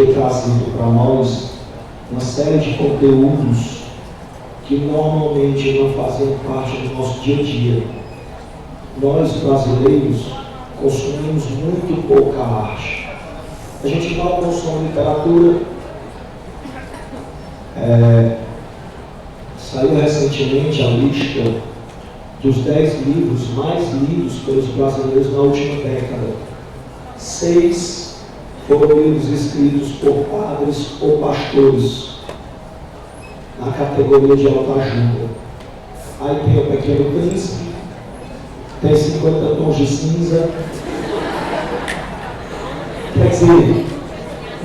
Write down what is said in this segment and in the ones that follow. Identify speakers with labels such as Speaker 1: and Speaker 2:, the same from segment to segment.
Speaker 1: trazido para nós uma série de conteúdos que normalmente não fazem parte do nosso dia a dia. Nós, brasileiros, consumimos muito pouca arte. A gente mal consome literatura. Saiu recentemente a lista dos 10 livros mais lidos pelos brasileiros na última década. 6 foram livros escritos por padres ou pastores, na categoria de autoajuda. Aí tem o Pequeno Príncipe, tem 50 Tons de Cinza. Quer dizer,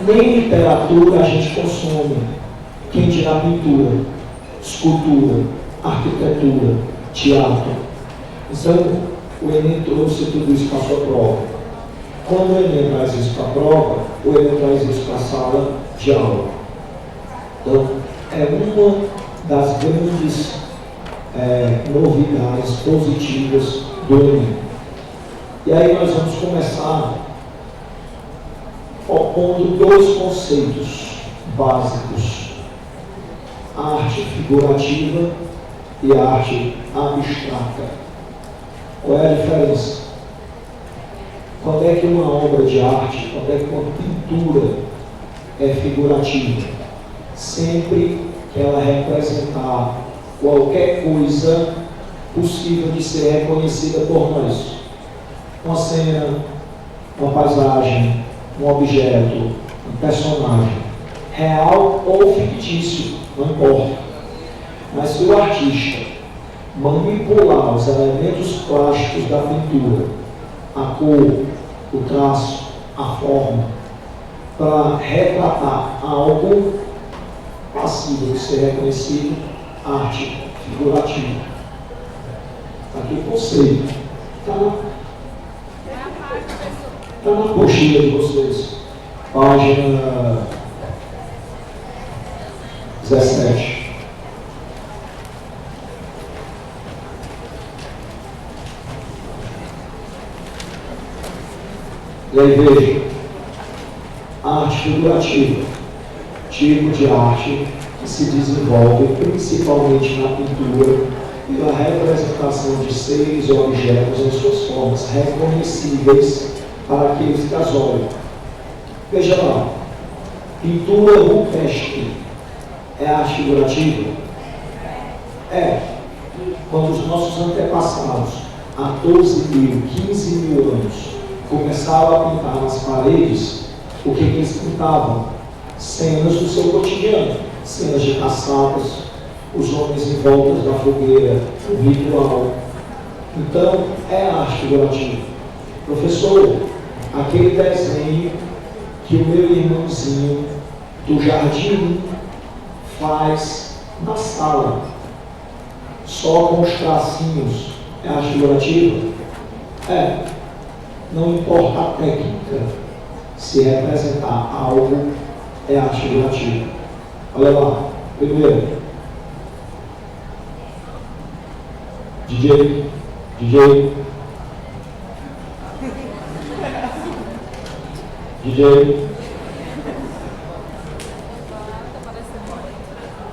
Speaker 1: nem literatura a gente consome. Quem dirá pintura, escultura, arquitetura, teatro. Então, o Enem trouxe tudo isso para a sua prova. Quando o Enem traz isso para a prova, o Enem traz isso para a sala de aula. Então, é uma das grandes novidades positivas do Enem. E aí nós vamos começar opondo dois conceitos básicos: a arte figurativa e a arte abstrata. Qual é a diferença? Quando é que uma obra de arte, quando é que uma pintura é figurativa? Sempre que ela representar qualquer coisa possível de ser reconhecida por nós. Uma cena, uma paisagem, um objeto, um personagem, real ou fictício, não importa. Mas se o artista manipular os elementos plásticos da pintura, a cor, o traço, a forma, para retratar algo passível de ser reconhecido, arte figurativa. Aqui o conceito está na apostila de vocês, página 17. E aí veja, arte figurativa, tipo de arte que se desenvolve principalmente na pintura e na representação de seres ou objetos em suas formas reconhecíveis para aqueles que as olham. Veja lá, pintura rupestre é arte figurativa? É. Quando os nossos antepassados, há 12 mil, 15 mil anos, começaram a pintar nas paredes, o que eles pintavam? Cenas do seu cotidiano, cenas de caçadas, os homens em volta da fogueira, o ritual. Então, é arte figurativa. Professor, aquele desenho que o meu irmãozinho do jardim faz na sala, só com os tracinhos, é arte figurativa? É. Não importa a técnica, se representar algo é arte figurativa. Olha lá, primeiro, DJ,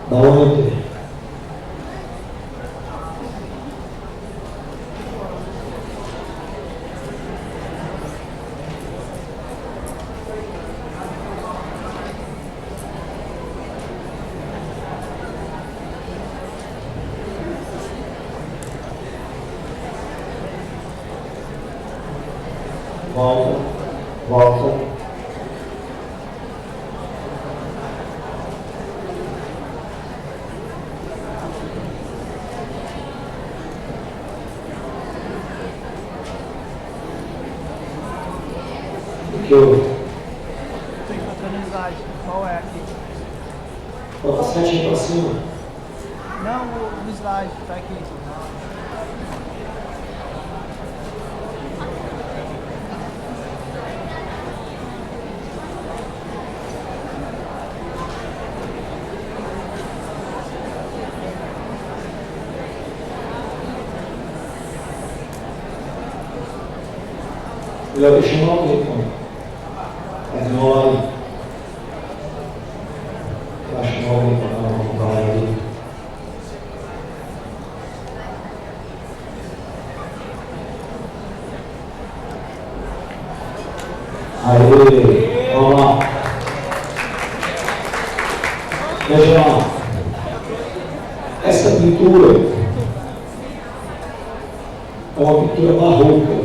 Speaker 1: dá um enter. Volta. O que eu...
Speaker 2: Tem patronizagem. Qual é aqui?
Speaker 1: Bota a setinha para cima.
Speaker 2: Não, o slide, tá aqui.
Speaker 1: Melhor deixar alguém, então. Mas não aí. alguém para dar uma palavra ali. Aê, vamos lá. Veja lá. Essa pintura é uma pintura barroca.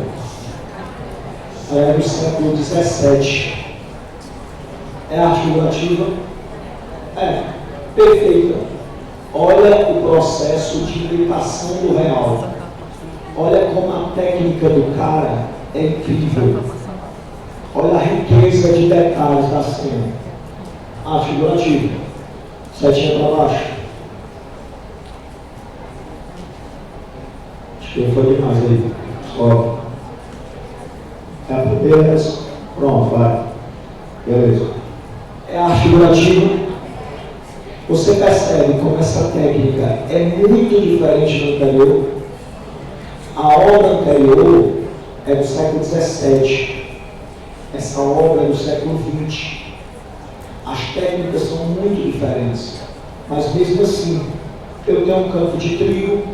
Speaker 1: Ela é do século XVII. É arte figurativa? É, perfeita. Olha o processo de imitação do real. Olha como a técnica do cara é incrível. Olha a riqueza de detalhes da cena. Arte figurativa. Setinha para baixo. Acho que foi demais aí. Sobe. É a primeira. Pronto, vai. Beleza. É arte figurativa. Você percebe como essa técnica é muito diferente do anterior. A obra anterior é do século XVII. Essa obra é do século XX. As técnicas são muito diferentes. Mas mesmo assim, eu tenho um campo de trigo,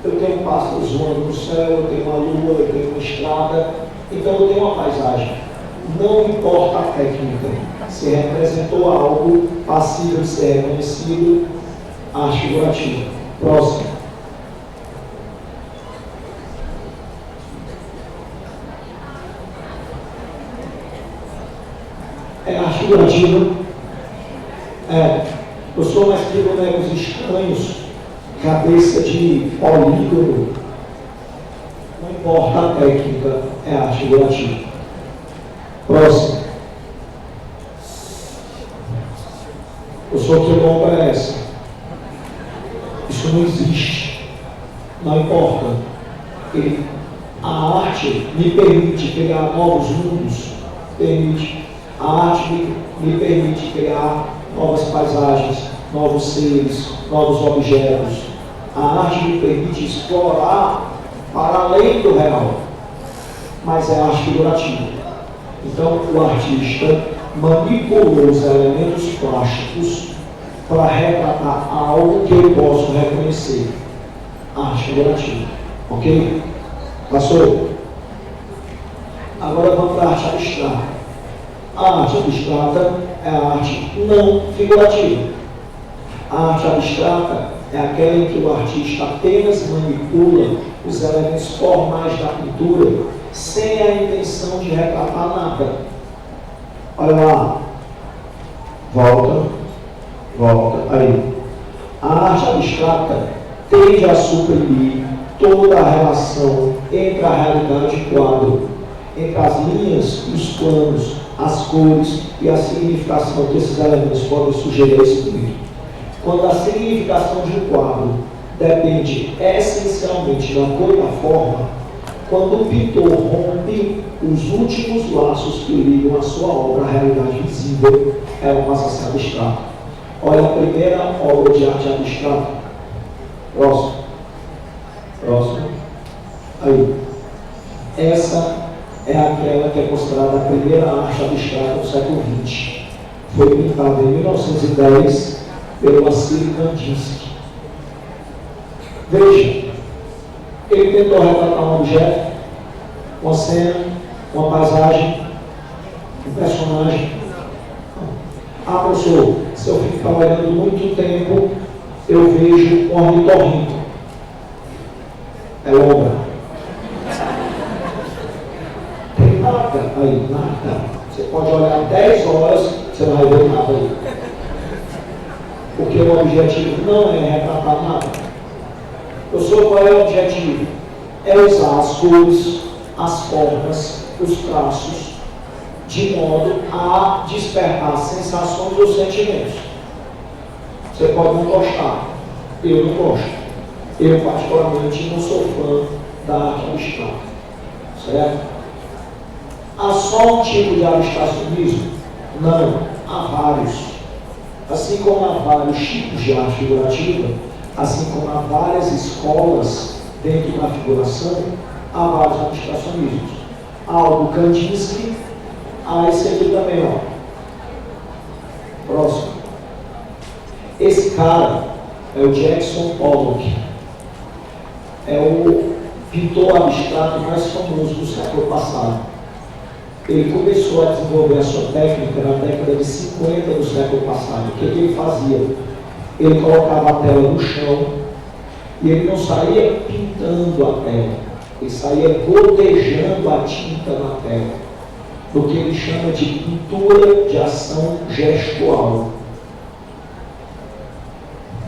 Speaker 1: eu tenho pássaros voando no céu, eu tenho uma lua, eu tenho uma estrada, então eu tenho uma paisagem. Não importa a técnica, se representou algo passível de ser reconhecido, arte figurativa. Próximo. É arte figurativa. Eu sou mais de bonecos estranhos, cabeça de polígono. Não importa a técnica, é arte figurativa. Próximo. Eu sou que obra é essa? Isso não existe. Não importa. A arte me permite criar novos mundos. Permite. A arte me permite criar novas paisagens, novos seres, novos objetos. A arte me permite explorar para além do real. Mas é arte figurativa. Então, o artista manipulou os elementos plásticos para retratar algo que eu posso reconhecer. Arte figurativa. Ok? Passou? Agora vamos para a arte abstrata. A arte abstrata é a arte não figurativa. A arte abstrata é aquela em que o artista apenas manipula os elementos formais da pintura sem a intenção de retratar nada. Olha lá. Volta. Aí. A arte abstrata tende a suprimir toda a relação entre a realidade e o quadro, entre as linhas e os planos, as cores e a significação que esses elementos podem sugerir a espírito. Quando a significação de um quadro depende essencialmente da cor e da forma, quando o pintor rompe os últimos laços que ligam a sua obra à realidade visível, ela passa a ser abstrata. Olha a primeira obra de arte abstrata. Próximo. Aí. Essa é aquela que é considerada a primeira arte abstrata do século XX. Foi pintada em 1910 pelo Wassily Kandinsky. Veja, ele tentou retratar um objeto, uma cena, uma paisagem, um personagem. Ah, professor, se eu fico trabalhando muito tempo, eu vejo um ornitorrinco. É obra. Tem nada aí, nada. Você pode olhar 10 horas, você não vai ver nada aí. Porque o objetivo não é retratar nada. Professor, qual é o objetivo? É usar as cores, as formas, os traços, de modo a despertar sensações ou sentimentos. Você pode não gostar, eu não gosto. Eu, particularmente, não sou fã da arte abstrata. Certo? Há só um tipo de abstracionismo? Não, há vários. Assim como há vários tipos de arte figurativa, assim como há várias escolas dentro da figuração, há vários abstracionismos. Há o do Kandinsky, há esse aqui também, ó. Próximo. Esse cara é o Jackson Pollock. É o pintor abstrato mais famoso do século passado. Ele começou a desenvolver a sua técnica na década de 50 do século passado. O que ele fazia? Ele colocava a tela no chão e ele não saía pintando a tela, ele saía gotejando a tinta na tela, no que ele chama de pintura de ação gestual.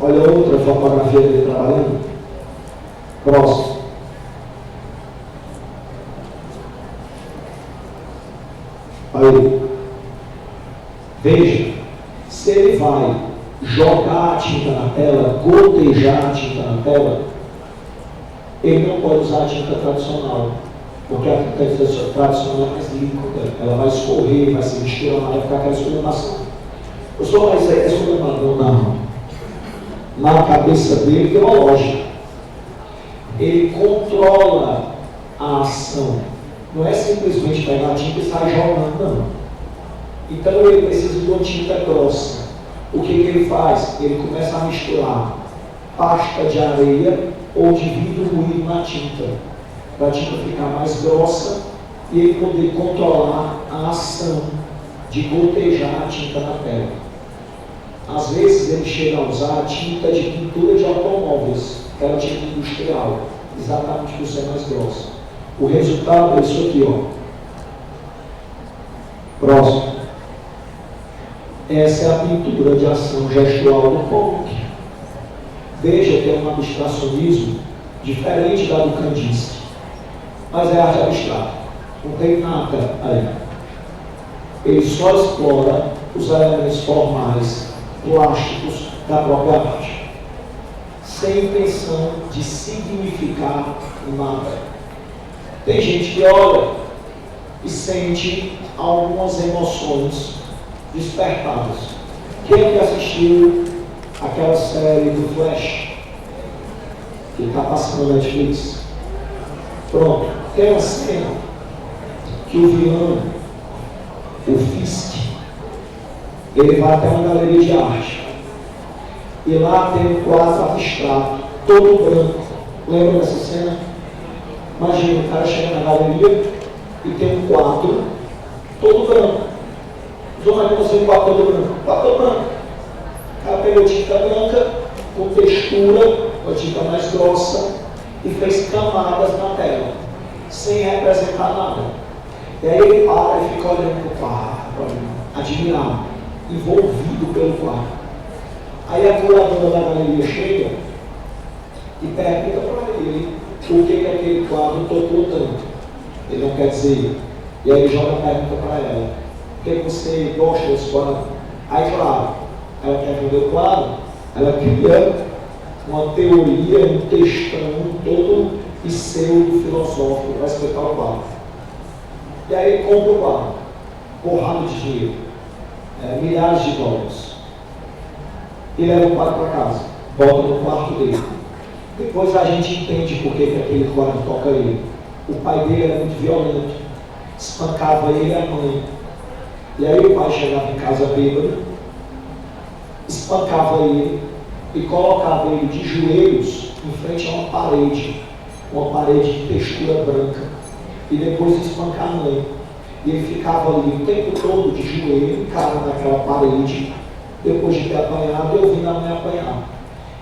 Speaker 1: Olha outra fotografia dele trabalhando. Próximo. Aí. Veja, se ele vai jogar a tinta na tela, gotejar a tinta na tela, ele não pode usar a tinta tradicional, porque a tinta tradicional é mais líquida, ela vai escorrer, vai se misturar, vai ficar aquela esculhambação. Eu sou mais esculhambação, não. Na cabeça dele tem uma lógica. Ele controla a ação. Não é simplesmente pegar a tinta e sair jogando, não. Então ele precisa de uma tinta grossa. O que ele faz? Ele começa a misturar pasta de areia ou de vidro moído na tinta, para a tinta ficar mais grossa e ele poder controlar a ação de gotejar a tinta na tela. Às vezes ele chega a usar a tinta de pintura de automóveis, aquela tinta industrial, exatamente por ser mais grossa. O resultado é isso aqui, ó. Próximo. Essa é a pintura de ação gestual do Pollock. Veja que é um abstracionismo diferente da do Kandinsky, mas é arte abstrata, não tem nada aí. Ele só explora os elementos formais, plásticos da própria arte, sem intenção de significar nada. Tem gente que olha e sente algumas emoções despertadas. Quem é que assistiu aquela série do Flash que está passando na Netflix? Pronto, tem uma cena que o vilão, o Fisk, ele vai até uma galeria de arte e lá tem um quadro abstrato, todo branco. Lembra dessa cena? Imagina, o cara chega na galeria e tem um quadro todo branco. Imagina você um quadro todo branco. Quadro todo branco. O cara pegou tinta branca com textura, com tinta mais grossa e fez camadas na tela, sem representar nada. E aí ele para e fica olhando para o quadro, admirado, envolvido pelo quadro. Aí a curadora da galeria chega e pergunta para ele por que aquele quadro tocou tanto. Ele não quer dizer. E aí ele joga a pergunta para ela: por que você gosta desse quadro? Aí, claro, ela quer vender o quadro, ela cria uma teoria, um textão todo pseudo-filosófico para explicar o quadro. E aí ele compra o quadro, porrada de dinheiro, milhares de dólares. E leva o quadro para casa, bota no quarto dele. Depois a gente entende por que aquele quadro toca ele. O pai dele era muito violento, espancava ele e a mãe. E aí o pai chegava em casa bêbado, espancava ele e colocava ele de joelhos em frente a uma parede de textura branca, e depois de espancar a mãe. E ele ficava ali o tempo todo de joelho, encarando naquela parede, depois de ter apanhado e ouvindo a mãe apanhar.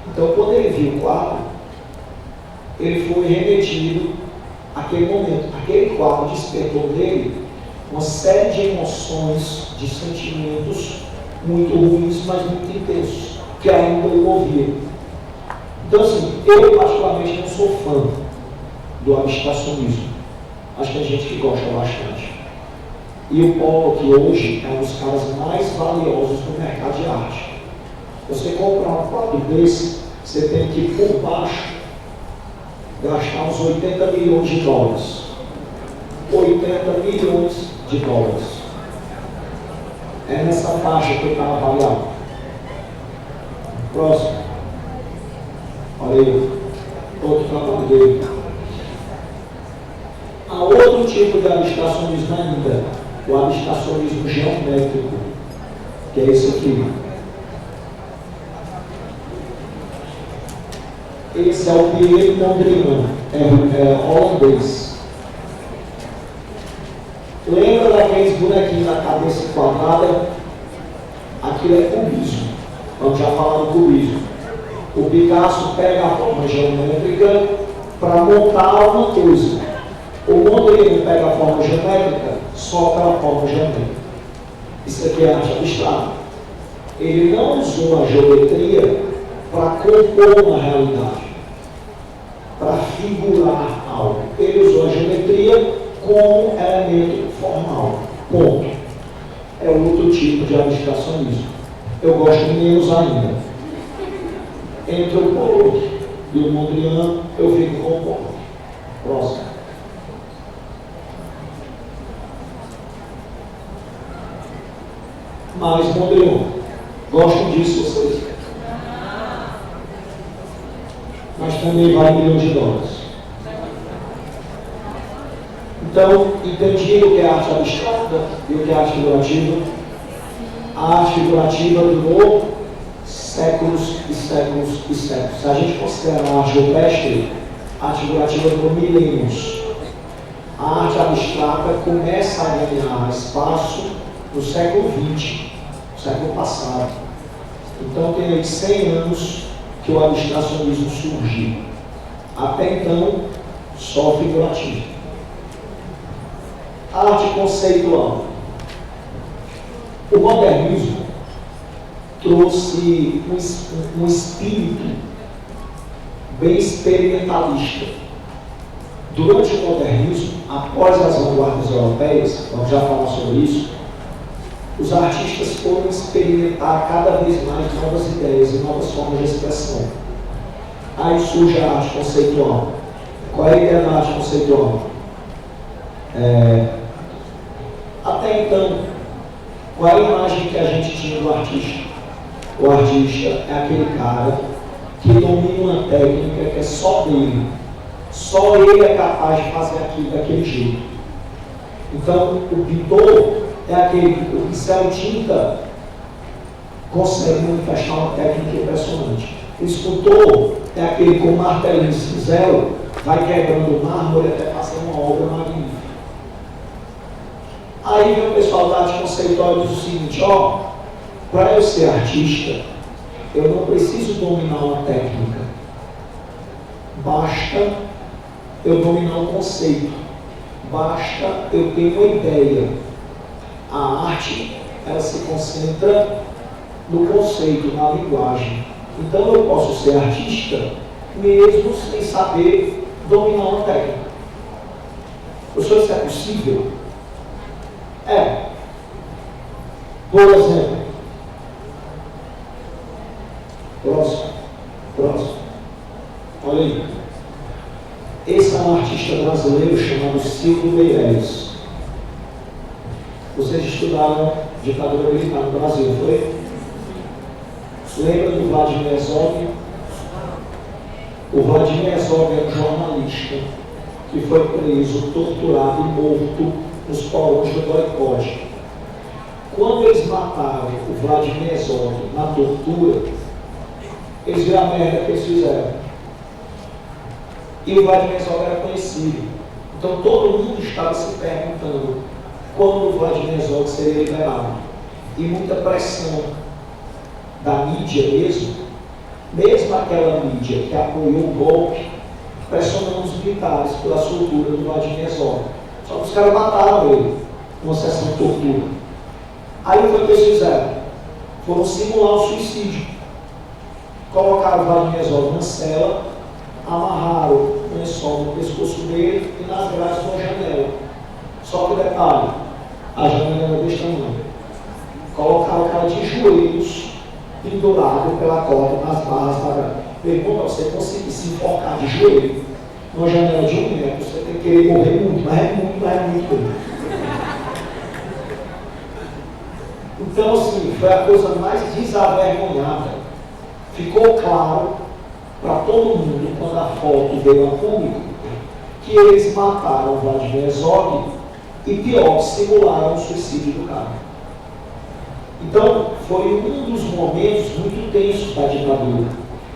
Speaker 1: Então, quando ele viu o quadro, ele foi remetido àquele momento. Aquele quadro despertou nele uma série de emoções, de sentimentos muito ruins, mas muito intensos, que ainda o moviam. Então, assim, eu particularmente não sou fã do abstracionismo. Acho que tem gente que gosta bastante. E o Pollock hoje é um dos caras mais valiosos do mercado de arte. Você comprar um quadro desse, você tem que, por baixo, gastar uns 80 milhões de dólares. 80 milhões de dólares. É nessa faixa que eu estava avaliado. Próximo. Olha aí. Outro trabalho dele. Há outro tipo de abstracionismo ainda. O abstracionismo geométrico. Que é esse aqui. Esse é o Pierre Mondrian, é holandês. Lembra daqueles bonequinhos da cabeça quadrada? Aquilo é cubismo. Vamos já falar do cubismo. O Picasso pega a forma geométrica para montar uma coisa. O Mondrian pega a forma geométrica só pela forma geométrica. Isso aqui é arte abstrata. Ele não usou a geometria para compor uma realidade, para figurar algo. Ele usou a geometria como elemento formal. Ponto. É outro tipo de abstracionismo. Eu gosto menos ainda. Entre o Paulo e o Mondrian, eu fico com o Paulo. Próximo. Mas Mondrian, gostam disso vocês? Mas também vale $1 milhão. Então, entendido o que é arte abstrata e o que é arte figurativa? A arte figurativa durou séculos e séculos e séculos. Se a gente considerar a arte rupestre, a arte figurativa durou milênios. A arte abstrata começa a ganhar espaço no século XX, no século passado. Então, tem aí 100 anos que o abstracionismo surgiu. Até então, só figurativo. A arte conceitual. O modernismo trouxe um espírito bem experimentalista. Durante o modernismo, após as vanguardas europeias, vamos já falar sobre isso, os artistas foram experimentar cada vez mais novas ideias e novas formas de expressão. Aí surge a arte conceitual. Qual é a ideia da arte conceitual? Até então, qual é a imagem que a gente tinha do artista? O artista é aquele cara que domina uma técnica que é só dele. Só ele é capaz de fazer aquilo daquele jeito. Então, o pintor é aquele que, o pincel de tinta, consegue manifestar uma técnica impressionante. O escultor é aquele que, com martelo e cinzel, vai quebrando o mármore até fazer uma obra magnífica. Aí vem o pessoal da arte conceitual e diz o seguinte: para eu ser artista, eu não preciso dominar uma técnica, basta eu dominar um conceito, basta eu ter uma ideia. A arte, ela se concentra no conceito, na linguagem. Então eu posso ser artista mesmo sem saber dominar uma técnica. Professor, isso é possível? Por exemplo, próximo. Olha aí. Esse é um artista brasileiro chamado Silvio Meirelles. Vocês estudaram ditadura militar no Brasil, foi? Lembra do Vladimir Herzog? O Vladimir Herzog é um jornalista que foi preso, torturado e morto nos porões do boicote. Quando eles mataram o Vladimir Herzog na tortura, eles viram a merda que eles fizeram. E o Vladimir Herzog era conhecido. Então todo mundo estava se perguntando quando o Vladimir Herzog seria liberado. E muita pressão da mídia mesmo aquela mídia que apoiou o golpe, pressionando os militares pela soltura do Vladimir Herzog. Só que os caras mataram ele numa sessão de tortura. Aí o que eles fizeram? Foram simular o suicídio. Colocaram o Vladimir Herzog na cela, amarraram um lençol no pescoço dele e nas grades de uma janela. Só que detalhe, a janela era desse tamanho. Colocaram o cara de joelhos, pendurado pela corda nas barras da grade. Pergunta, para você conseguir se enforcar de joelho numa janela de 1 metro, você tem que querer morrer muito, mas é muito. Então, assim, foi a coisa mais desavergonhada. Ficou claro para todo mundo, quando a foto veio a público, que eles mataram o Vladimir Herzog e, pior, simularam o suicídio do cara. Então, foi um dos momentos muito tensos da ditadura.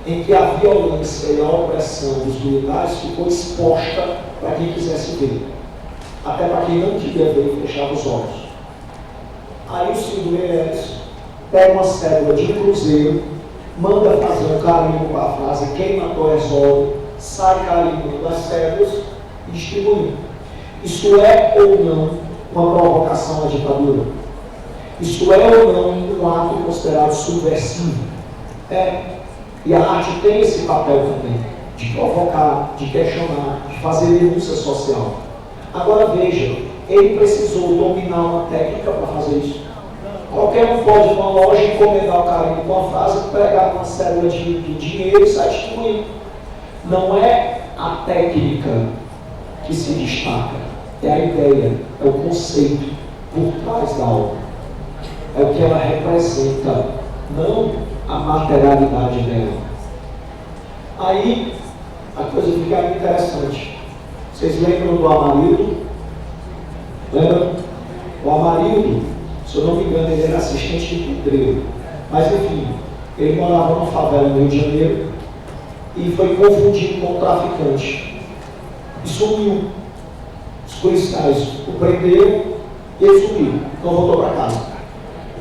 Speaker 1: em que a violência e a opressão dos militares ficou exposta para quem quisesse ver. Até para quem não queria ver e fechava os olhos. Aí o Ciro Meirelles pega uma cédula de um cruzeiro, manda fazer um carimbo com a frase "quem matou resolve", sai carimbando as cédulas e distribuindo. Isso é ou não uma provocação à ditadura? Isso é ou não um ato considerado subversivo? É. E a arte tem esse papel também, de provocar, de questionar, de fazer denúncia social. Agora veja, ele precisou dominar uma técnica para fazer isso. Qualquer um pode ir numa loja, encomendar o carimbo com a frase, pegar uma cédula de dinheiro e sair distribuindo. Não é a técnica que se destaca, é a ideia, é o conceito por trás da obra. É o que ela representa, não a materialidade dela. Aí a coisa fica muito interessante. Vocês lembram do Amarildo? Lembram? O Amarildo, se eu não me engano, ele era assistente de pedreiro. Mas enfim, ele morava numa favela no Rio de Janeiro e foi confundido com um traficante. E sumiu. Os policiais o prenderam e ele sumiu. Então voltou para casa.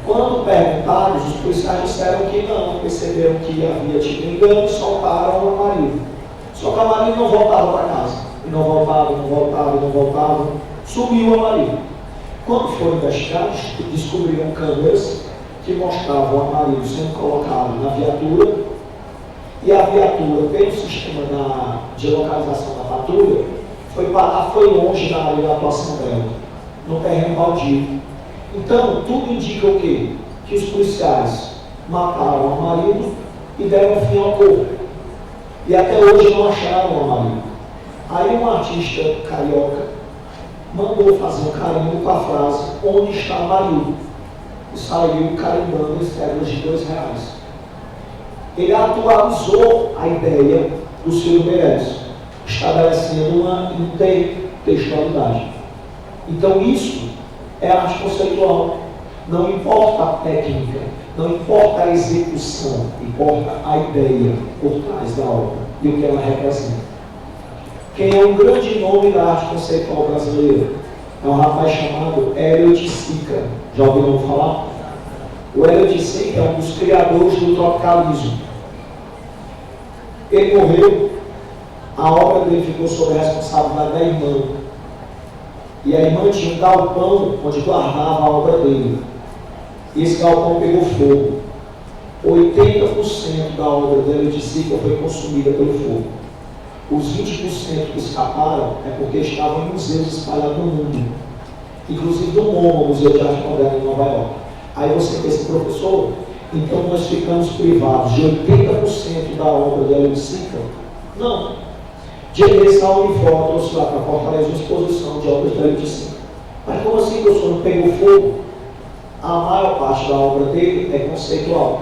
Speaker 1: Quando perguntados, os policiais disseram que não, perceberam que havia tido engano e soltaram o Amarildo. Só que o Amarildo não voltava para casa. E não voltava. Sumiu o Amarildo. Quando foram investigados, descobriram câmeras que mostravam o Amarildo sendo colocado na viatura, e a viatura, pelo sistema de localização da patrulha, foi longe da área de atuação dela, no terreno baldio. Então, tudo indica o quê? Que os policiais mataram o Amarildo e deram fim ao corpo. E até hoje não acharam o Amarildo. Aí um artista carioca mandou fazer um carimbo com a frase "onde está o Amarildo?" e saiu carimbando estrelas de R$2. Ele atualizou a ideia do Ciro Meirelles, estabelecendo uma intertextualidade. Então isso é arte conceitual. Não importa a técnica, não importa a execução, importa a ideia por trás da obra e o que ela representa. Quem é um grande nome da arte conceitual brasileira é um rapaz chamado Hélio de Sica. Já ouviram falar? O Hélio de Sica é um dos criadores do tropicalismo. Ele morreu, a obra dele ficou sob a responsabilidade da irmã. E a irmã tinha um galpão onde guardava a obra dele. E esse galpão pegou fogo. 80% da obra dele de Sica foi consumida pelo fogo. Os 20% que escaparam é porque estavam em museus espalhados no mundo. Inclusive no MoMA, Museu de Arte Moderna em Nova York. Aí você pensa, professor, então nós ficamos privados de 80% da obra de Hélio de Sica? Não. Direção ao Unifor trouxe lá para Fortaleza uma exposição de obras de Hélio de Sica. Mas como assim, professor, não pegou fogo? A maior parte da obra dele é conceitual.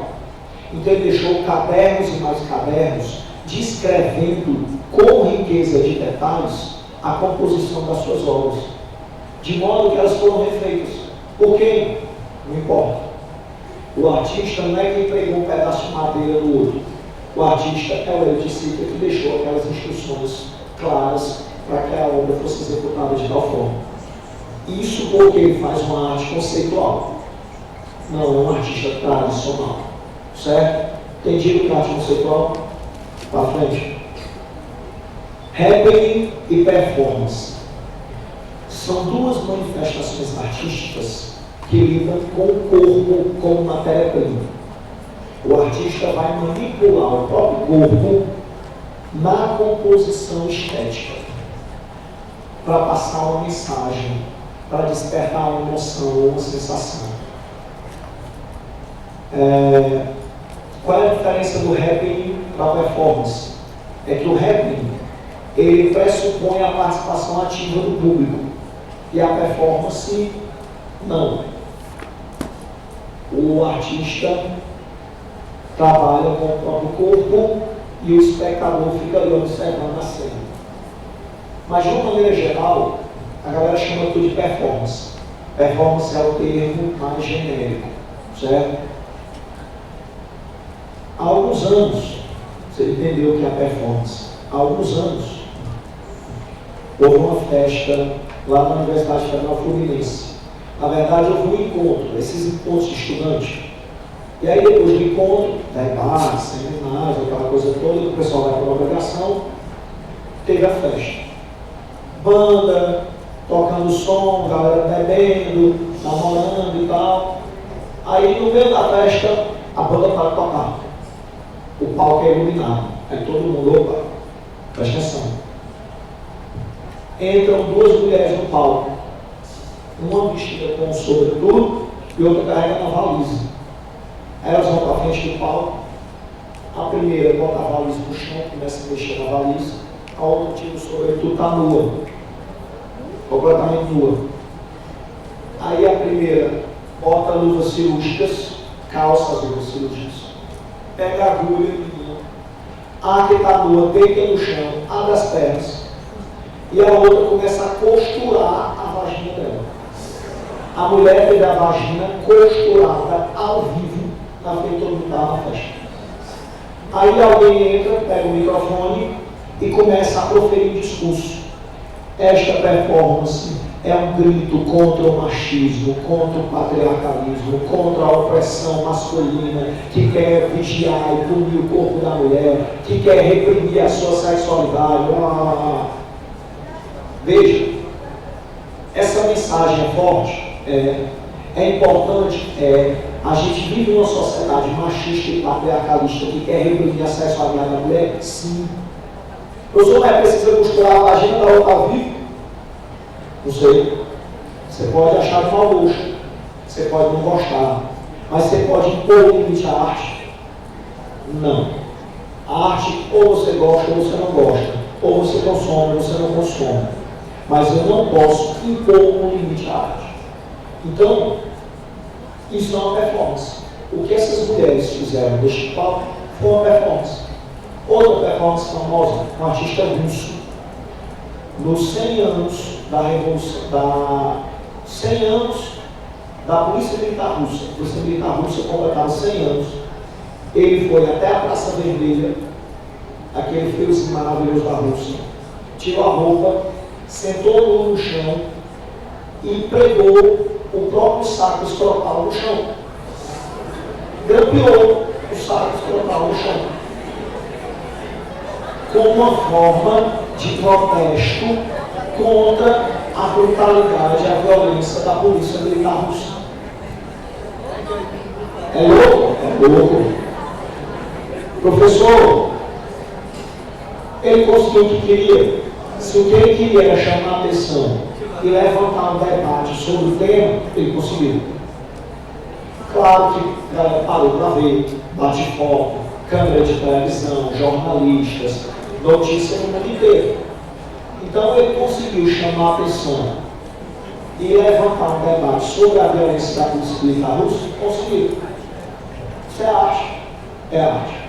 Speaker 1: Então ele deixou cadernos e mais cadernos descrevendo com riqueza de detalhes a composição das suas obras, de modo que elas foram refeitas. Por quê? Não importa. O artista não é quem pegou um pedaço de madeira do outro. O artista é o Hélio de Sica que deixou aquelas instruções claras para que a obra fosse executada de tal forma. Isso porque ele faz uma arte conceitual. Não é um artista tradicional. Certo? Entendido que é arte conceitual? Para frente. Happening e performance são duas manifestações artísticas que lidam com o corpo como matéria-prima. O artista vai manipular o próprio corpo na composição estética para passar uma mensagem, para despertar uma emoção ou uma sensação. Qual é a diferença do happening para a performance? É que o happening ele pressupõe a participação ativa do público e a performance não. O artista trabalha com o próprio corpo e o espectador fica ali observando a cena. Mas de uma maneira geral, a galera chama tudo de performance. Performance é o termo mais genérico, certo? Há alguns anos Você entendeu que é a performance. Há alguns anos, houve uma festa lá na Universidade Federal Fluminense. Na verdade, houve um encontro, esses encontros de estudantes. E aí, depois do encontro, debates, seminários, aquela coisa toda, o pessoal vai para uma obrigação, teve a festa. Banda, tocando som, galera bebendo, namorando e tal. Aí, no meio da festa, a banda para de tocar. O palco é iluminado. Aí todo mundo, opa, presta atenção. Entram duas mulheres no palco. Uma vestida com um sobretudo e outra carregando a valisa. Aí elas vão para frente do palco. A primeira bota a valisa no chão, começa a mexer na valisa. A outra tira o sobretudo, está nua. Completamente nua. Aí a primeira bota luvas cirúrgicas, calça as luvas cirúrgicas, pega a agulha, a que está nua, deita no chão, abre as pernas, e a outra começa a costurar a vagina dela. A mulher teve a vagina costurada ao vivo, na frente de todo mundo na festa. Aí alguém entra, pega o microfone e começa a proferir um discurso. Esta performance é um grito contra o machismo, contra o patriarcalismo, contra a opressão masculina, que quer vigiar e punir o corpo da mulher, que quer reprimir a sua sexualidade. Veja, essa mensagem é forte, é importante, a gente vive numa sociedade machista e patriarcalista que quer reprimir a sexualidade da mulher? Sim. O senhor não precisa costurar a vagina da outra ao vivo? Não sei. Você pode achar de mau gosto, você pode não gostar, mas você pode impor limite à arte? Não. A arte, ou você gosta ou você não gosta, ou você consome ou você não consome. Mas eu não posso impor um limite à arte. Então, isso é uma performance. O que essas mulheres fizeram neste palco foi uma performance. Outra performance famosa, um artista russo, nos 100 anos da Revolução, 100 anos da Polícia Militar Russa. A Polícia Militar Russa completava 100 anos. Ele foi até a Praça Vermelha, aquele friozinho maravilhoso da Rússia, tirou a roupa, sentou no chão e pregou o próprio saco escrotal no chão. Grampeou o saco escrotal no chão. Como uma forma de protesto contra a brutalidade e a violência da Polícia Militar Russa. É louco? É louco. Professor, ele conseguiu o que queria. Se o que ele queria era chamar a atenção e levantar um debate sobre o tema, ele conseguiu. Claro que a galera parou para ver, bate foto, câmera de televisão, jornalistas, notícia no mundo inteiro. Então ele conseguiu chamar a atenção e levantar um debate sobre a violência da Polícia Militar Russa. Conseguiu. Isso é arte. É arte.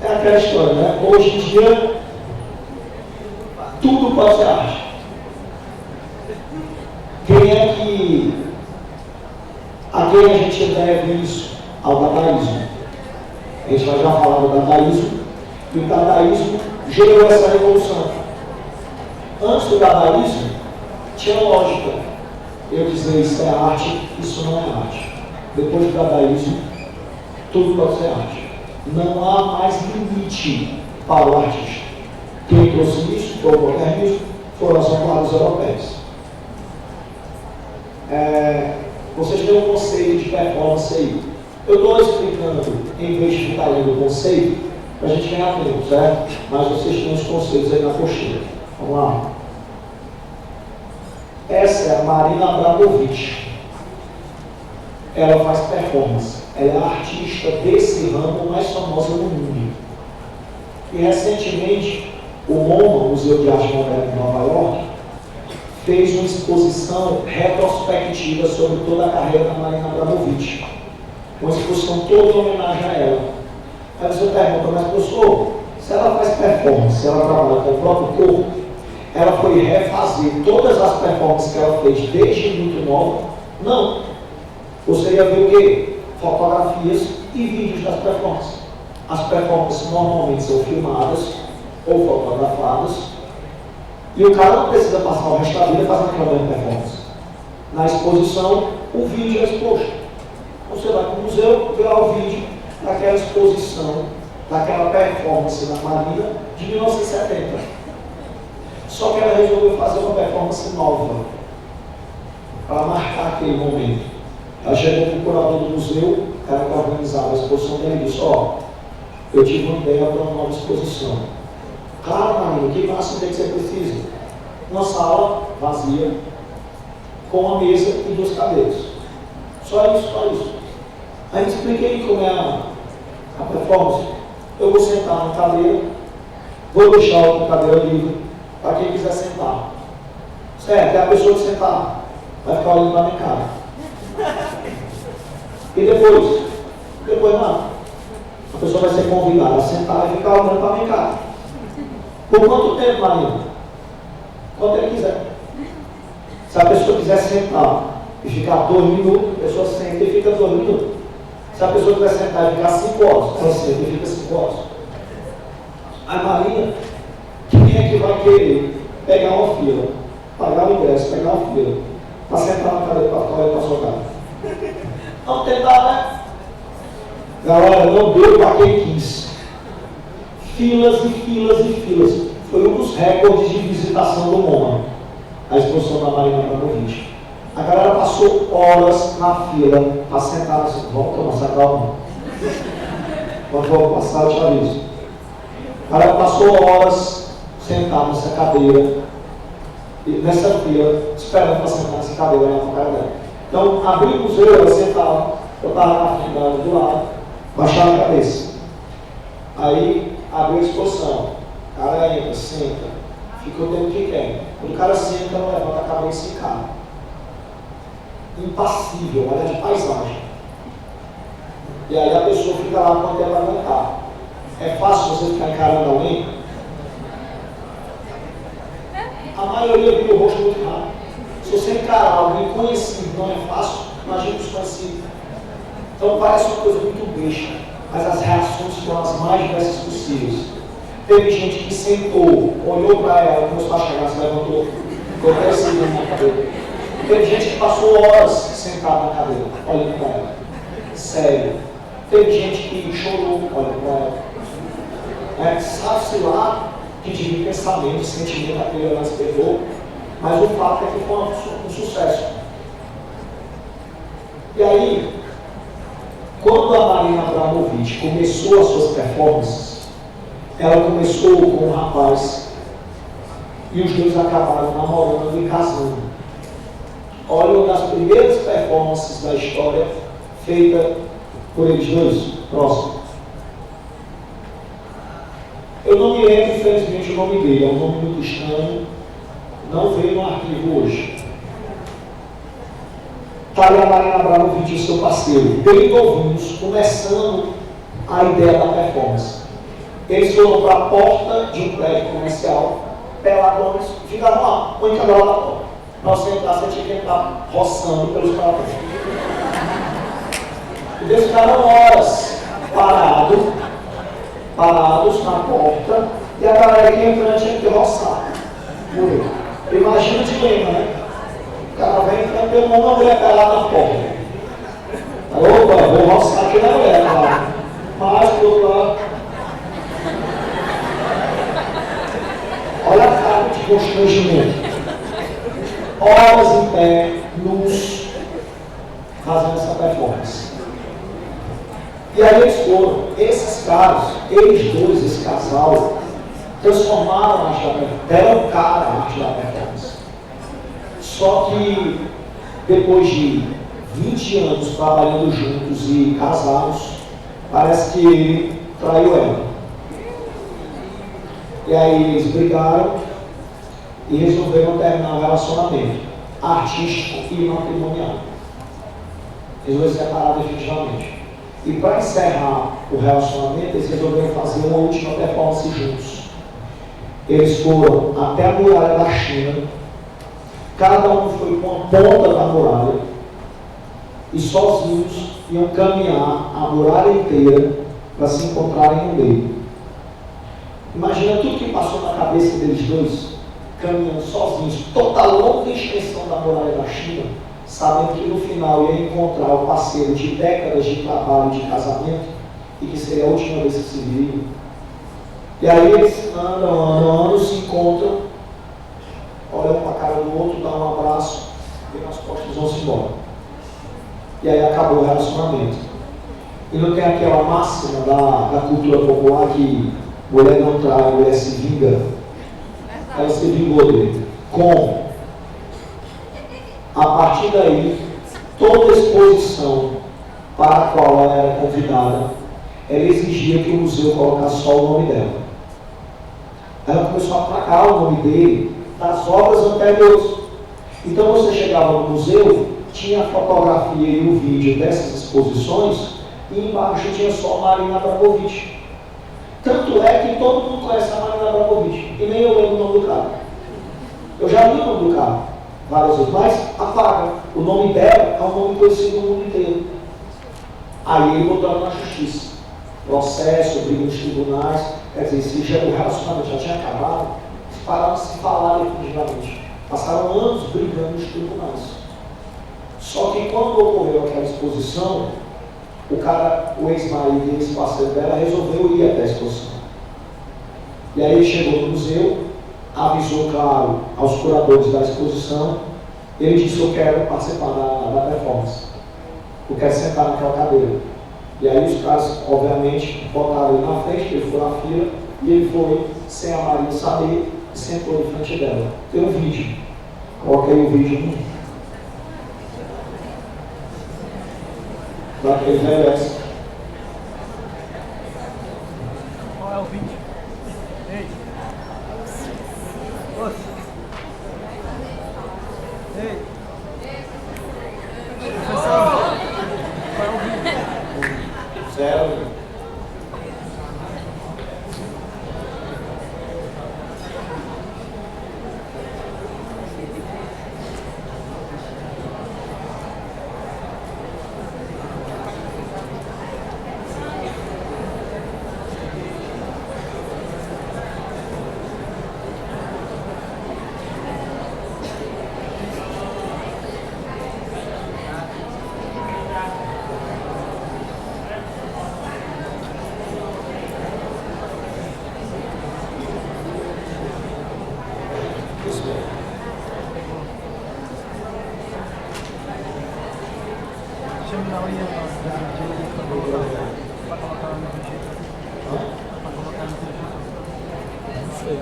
Speaker 1: É aquela história, né? Hoje em dia, tudo pode ser arte. Quem é que... A quem a gente deve isso? Ao dadaísmo. A gente vai já falar do dadaísmo. E o dadaísmo gerou essa revolução. Antes do dadaísmo, tinha lógica. Eu dizer isso é arte, isso não é arte. Depois do dadaísmo, tudo pode ser arte. Não há mais limite para o artista. Quem trouxe isso foi o modernismo, foram as vanguardas europeias. Vocês têm um conceito de performance aí. Eu estou explicando, em vez de ficar lendo o conceito, para a gente ganhar tempo, certo? Mas vocês têm os conceitos aí na apostila. Vamos lá. Essa é a Marina Abramovic. Ela faz performance. Ela é a artista desse ramo mais famosa no mundo. E recentemente, o MoMA, Museu de Arte Moderna de Nova York, fez uma exposição retrospectiva sobre toda a carreira da Marina Abramovic. Uma exposição toda em homenagem a ela. Aí você pergunta, mas professor, se ela faz performance, se ela trabalha com o próprio corpo, ela foi refazer todas as performances que ela fez desde muito nova? Não. Você ia ver o quê? Fotografias e vídeos das performances. As performances normalmente são filmadas ou fotografadas, e o cara não precisa passar o resto da vida fazendo aquela mesma performance. Na exposição, o vídeo é exposto. Você vai para o museu ver o vídeo daquela exposição, daquela performance na Marina de 1970. Só que ela resolveu fazer uma performance nova para marcar aquele momento. Ela chegou para o curador do museu, o cara que organizava a exposição dele, e disse: ó, eu tive uma ideia para uma nova exposição. Claro, Marina, o que máximo tem que você precisa? Uma sala vazia, com uma mesa e 2 cadeiras. Só isso, só isso. Aí me expliquei como é a performance. Eu vou sentar na cadeira, vou deixar outra cadeira livre para quem quiser sentar. Certo, é a pessoa que sentar, vai ficar olhando para a minha cara. E depois nada. A pessoa vai ser convidada a sentar e ficar olhando para a minha cara. Por quanto tempo, Marina? Quanto ele quiser. Se a pessoa quiser sentar e ficar 2 minutos, a pessoa senta e fica 2 minutos. Se a pessoa quiser sentar e ficar 5 horas, ela senta e fica 5 horas. Aí, Marina, quem é que vai querer pegar uma fila, pagar o ingresso, pegar uma fila, para sentar na cadeira para ficar olhando para a sua cara? Não tentar, né? Galera, não deu para quem quis. Filas e filas e filas. Foi um dos recordes de visitação do MoMA, a exposição da Marina Abramovic. A galera passou horas na fila para sentar nessa. Volta, nossa calma. Quando vou passar, eu te aviso. A galera passou horas sentada nessa cadeira, nessa fila, esperando para sentar nessa cadeira lá na cara dela. Então, abri o museu, ela sentava, eu estava na fila do lado, baixava a cabeça. Aí, abriu a exposição. O cara entra, senta, fica o tempo que quer. Quando o cara senta, ela levanta a cabeça e cai. Impassível, olha de paisagem. E aí a pessoa fica lá quando ela aguentar. É fácil você ficar encarando alguém? A maioria vira o rosto muito rápido. Se você encarar alguém conhecido não é fácil, imagina desconhecido. Então parece uma coisa muito besta, mas as reações foram as mais diversas possíveis. Teve gente que sentou, olhou para ela, começou a chegar, se levantou, ficou parecido na cadeira. Teve gente que passou horas sentada na cadeira, olhando para ela. Sério. Teve gente que chorou olhando para ela. Sabe-se lá que de pensamento, sentimento, aquele ela despertou, mas o fato é que foi um sucesso. E aí, quando a Marina Abramovic começou as suas performances, ela começou com um rapaz e os dois acabaram namorando e casando. Olha uma das primeiras performances da história feita por eles dois. Próximo. Eu não me lembro, infelizmente, o nome dele. É um nome muito estranho. Não veio no arquivo hoje. Está ali a Marina Abramovic e seu parceiro, bem novinhos, começando a ideia da performance. Eles foram para a porta de um prédio comercial, peladões, ficaram lá, um em cada lado da porta. Nós sentasse, a gente tinha que estar roçando pelos peladões. E eles ficaram horas parados na porta, e a galera que entrando tinha que roçar. Imagina o dilema, né? O cara vem entrando pelo mundo, a mulher pelada na porta. Opa, vou roçar aqui na mulher, claro. Mas, do outro lado, olha a cara de constrangimento. Horas em pé, nus, fazendo essa performance. E aí eles foram, esses caras, eles dois, esse casal, transformaram a arte da performance, deram cara à arte da performance. Só que, depois de 20 anos trabalhando juntos e casados, parece que ele traiu ela. E aí eles brigaram e resolveram terminar o relacionamento artístico e matrimonial. Resolveram se separar definitivamente. E para encerrar o relacionamento, eles resolveram fazer uma última performance juntos. Eles foram até a muralha da China, cada um foi com a ponta da muralha, e sozinhos iam caminhar a muralha inteira para se encontrarem no meio. Imagina tudo que passou na cabeça deles dois, caminhando sozinhos, toda a longa extensão da muralha da China, sabendo que no final ia encontrar o parceiro de décadas de trabalho, de casamento, e que seria a última vez que se viriam. E aí eles andam, se encontram, olham para a cara do outro, dão um abraço, e nas costas vão-se embora. E aí acabou o relacionamento. E não tem aquela máxima da cultura popular que mulher não trai, mulher se vinga? Ela se vingou dele. Como? A partir daí, toda exposição para a qual ela era convidada, ela exigia que o museu colocasse só o nome dela. Ela começou a apagar o nome dele das obras anteriores. Então você chegava no museu, tinha a fotografia e o vídeo dessas exposições, e embaixo tinha só Marina Abramovic. Tanto é que todo mundo conhece a Marina Abramovic, e nem eu lembro o nome do cara. Eu já li o nome do cara várias vezes, mas apaga. O nome dela é um nome conhecido no mundo inteiro. Aí ele botou na justiça. Processo, briga nos tribunais, quer dizer, se o relacionamento já tinha acabado, eles pararam de se falar definitivamente. Passaram anos brigando nos tribunais. Só que quando ocorreu aquela exposição, o ex-marido e ex-parceiro dela resolveu ir até a exposição. E aí ele chegou no museu, avisou, claro, aos curadores da exposição, ele disse: eu quero participar da performance, eu quero sentar naquela cadeira. E aí os caras, obviamente, botaram ele na frente, ele foi na fila, e ele foi, sem a Maria saber, e sentou em frente dela. Tem um vídeo, coloquei o vídeo para que ele merece.
Speaker 2: Qual é o vídeo? Ei! Oxe! Ei! Professor! Qual é o vídeo?
Speaker 1: Zero.
Speaker 2: Deixa eu me dar uma olhada para colocar no vídeo. Para colocar no vídeo. Não sei.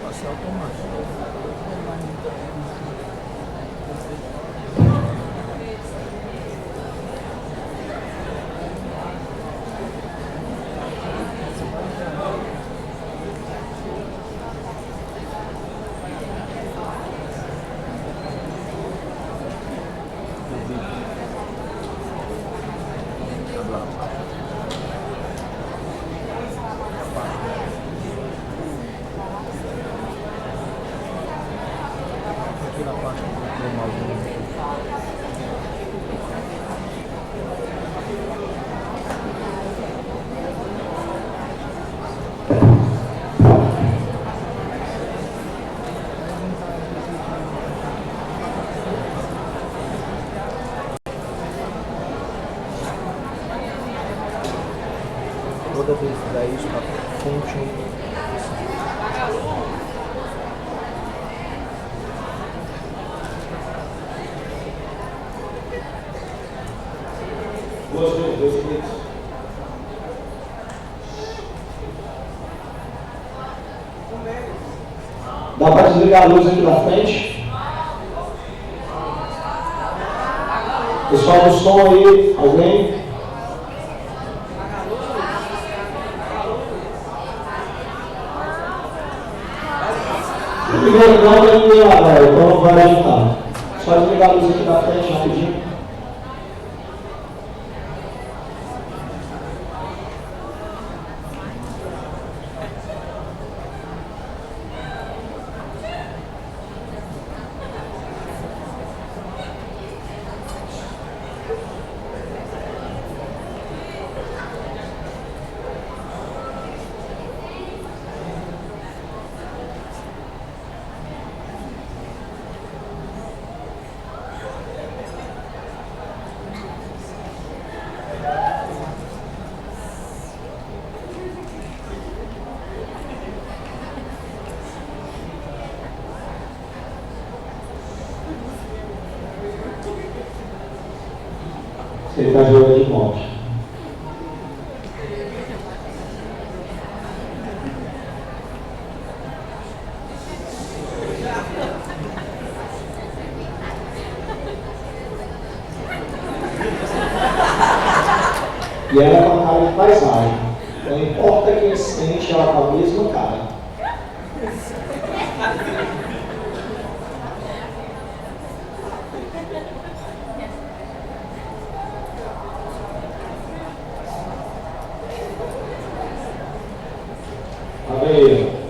Speaker 2: Passar automático. Aqui na parte do mal. Toda vez que dá isso, a fonte.
Speaker 1: Dois cliques. Dá para desligar a luz aqui na frente? Pessoal do som aí, alguém? Primeiro não vai ligar agora, então não vai adiantar. Só desligar a luz aqui na frente rapidinho. Ele está jogando de moto. E ela com a cara de paisagem. Não importa quem sente, ela com a mesma cara. Aí.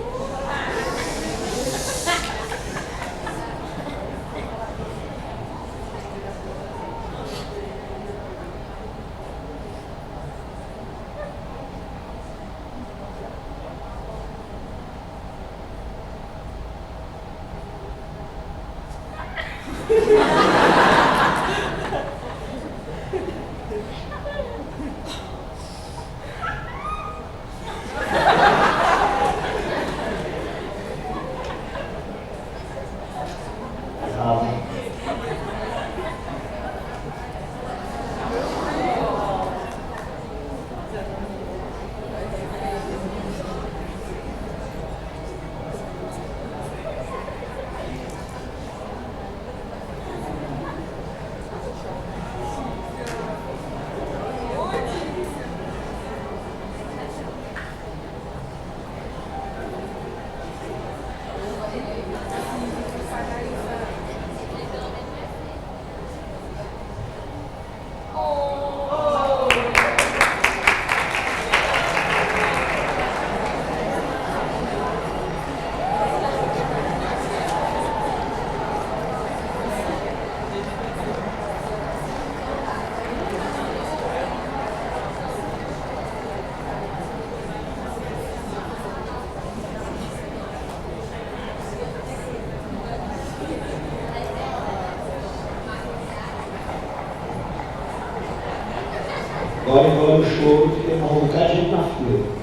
Speaker 1: Agora engole o choro que tem um bocado de gente na fila.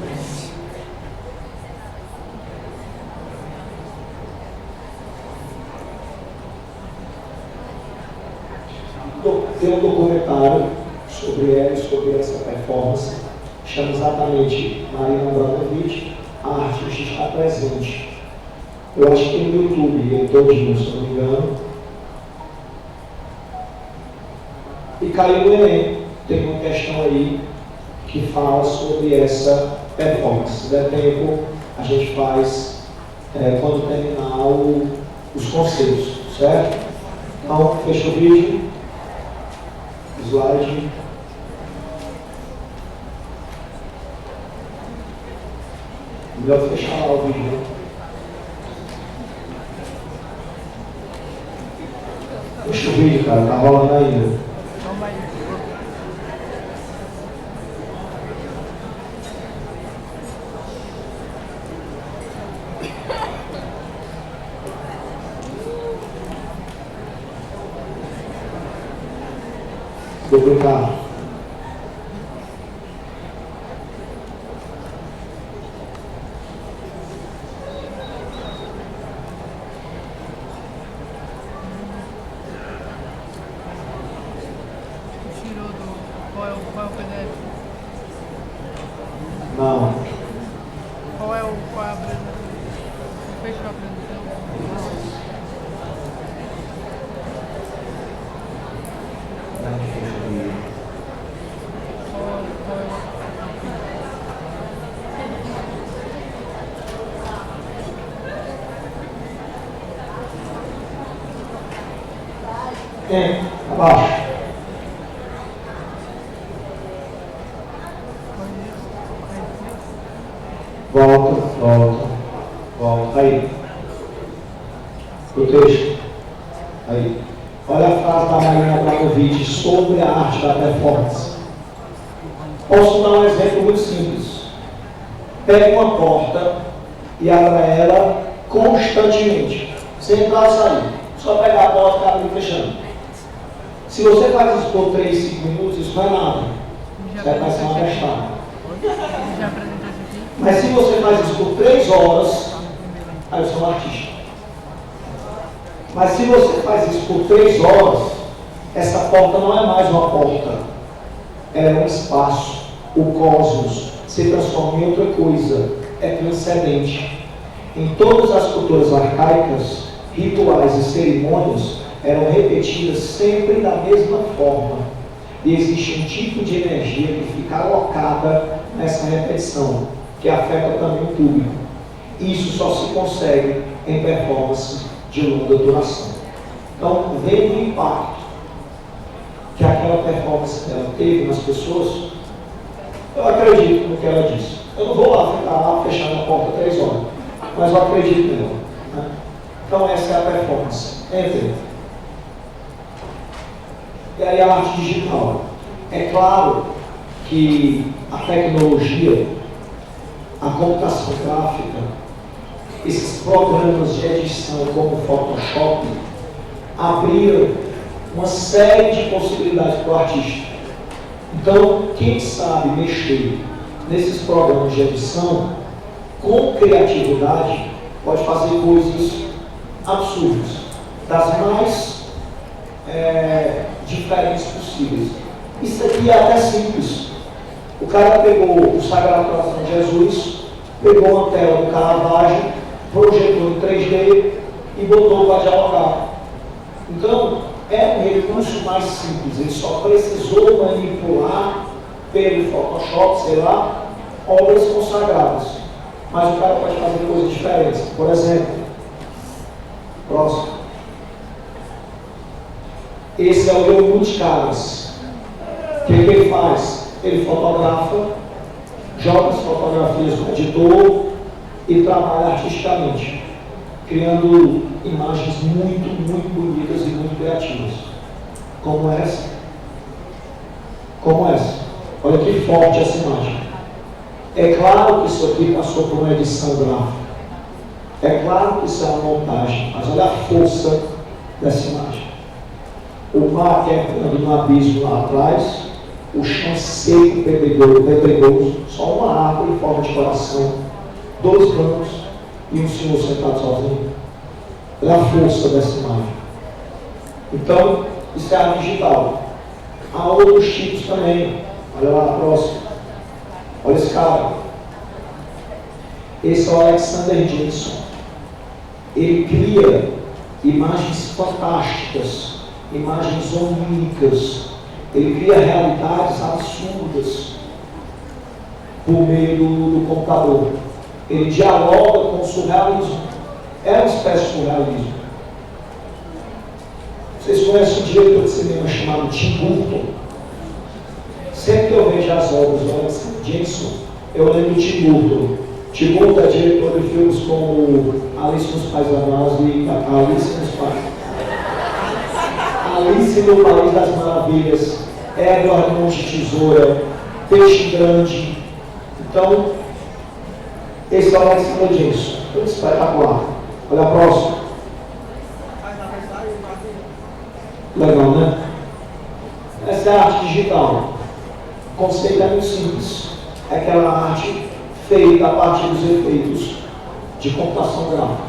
Speaker 1: Tem um documentário sobre ela, sobre essa performance, chama exatamente Marina Abramovic, a arte que está presente. Eu acho que tem no YouTube, ele todinho, se não me engano. E caiu no Enem. Tem uma questão aí que fala sobre essa performance. Se der tempo, a gente faz quando terminar os conceitos, certo? Então, fecha o vídeo. Slide. Melhor fechar lá o vídeo, né? Fecha o vídeo, cara, tá rolando ainda. Duplicar.
Speaker 2: Tirou do. Qual é o PDF?
Speaker 1: Não.
Speaker 2: Qual é a apresentação? Fechou a apresentação?
Speaker 1: Abaixo. Volta. Aí. O texto. Aí. Olha a frase da Marina Abramovic sobre a arte da performance. Posso dar um exemplo muito simples. Pega uma porta e abra ela constantemente. Sem entrar ou sair. Só pegar a porta e abrir e fechando. Se você faz isso por 3, 5 minutos, isso não é nada. Você vai passar uma testada. Mas se você faz isso por 3 horas, aí você é um artista. Mas se você faz isso por 3 horas, essa porta não é mais uma porta. é um espaço, o cosmos se transforma em outra coisa, é transcendente. Em todas as culturas arcaicas, rituais e cerimônias eram repetidas sempre da mesma forma. E existe um tipo de energia que fica alocada nessa repetição, que afeta também o público. Isso só se consegue em performance de longa duração. Então, vendo o impacto que aquela performance dela teve nas pessoas, eu acredito no que ela disse. Eu não vou lá ficar lá fechando a porta 3 horas, mas eu acredito nela. Né? Então, essa é a performance. Entre. E aí a arte digital. É claro que a tecnologia, a computação gráfica, esses programas de edição como o Photoshop, abriram uma série de possibilidades para o artista. Então, quem sabe mexer nesses programas de edição com criatividade pode fazer coisas absurdas, das mais diferentes possíveis. Isso aqui é até simples. O cara pegou o Sagrado Coração de Jesus, pegou uma tela do Caravaggio, projetou em 3D e botou para dialogar. Então, é um recurso mais simples. Ele só precisou manipular pelo Photoshop, sei lá, obras consagradas. Mas o cara pode fazer coisas diferentes. Por exemplo, próximo. Esse é o Leonardo Caras. O que ele faz? Ele fotografa, joga as fotografias no editor e trabalha artisticamente, criando imagens muito bonitas e muito criativas. Como essa. Como essa. Olha que forte essa imagem. É claro que isso aqui passou por uma edição gráfica. É claro que isso é uma montagem, mas olha a força dessa imagem. O mar quebrando no abismo lá atrás, o chão seco, pedregoso, só uma árvore em forma de coração, 2 bancos e um senhor sentado sozinho. Olha a força dessa imagem. Então, isso é arte digital. Há outros tipos também. Olha lá a próxima. Olha esse cara. Esse é o Alexander Jensen. Ele cria imagens fantásticas, imagens oníricas. Ele cria realidades absurdas por meio do computador. Ele dialoga com o surrealismo. É uma espécie de surrealismo. Vocês conhecem um diretor de cinema chamado Tim Burton? Sempre que eu vejo as obras do Alexander Jensen, eu lembro de Tim Burton. Tim Burton é diretor de filmes como Alice nos Países Alice no País das Maravilhas, Edward Mãos de Tesoura, Peixe Grande. Então, esse é o Alexander Jensen. Tudo espetacular. Olha a próxima. Legal, né? Essa é a arte digital. O conceito é muito simples. É aquela arte feita a partir dos efeitos de computação gráfica.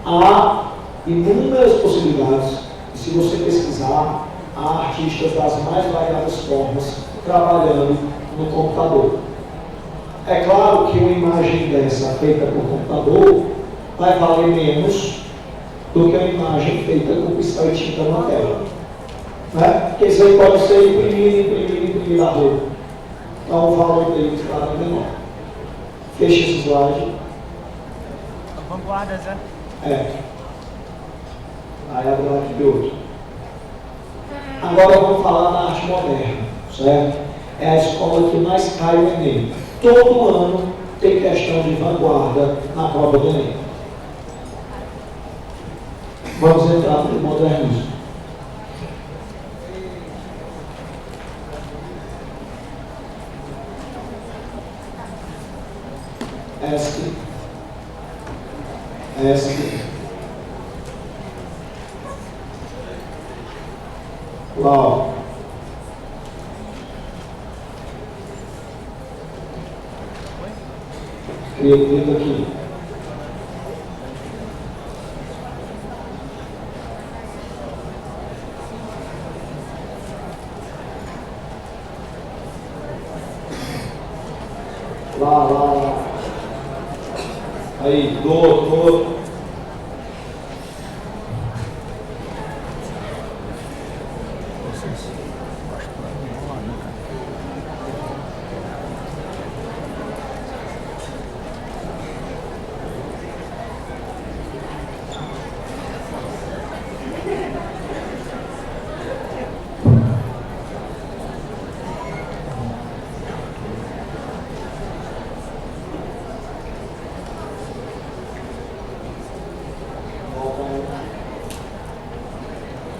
Speaker 1: Há inúmeras possibilidades. E se você pesquisar, há artistas das mais variadas formas trabalhando no computador. É claro que uma imagem dessa feita por computador vai valer menos do que uma imagem feita com pincel e tinta na tela. Né? Porque isso aí pode ser imprimir na rua. Então o valor dele está menor. Fecha esse slide.
Speaker 2: Vanguardas, né?
Speaker 1: É. Aí abre lá aqui de outro. Agora vamos falar da arte moderna, certo? É a escola que mais cai no Enem. Todo ano tem questão de vanguarda na prova do Enem. Vamos entrar no modernismo. Esta. Uau. Cria o dedo aqui. Lá. Aí, do outro.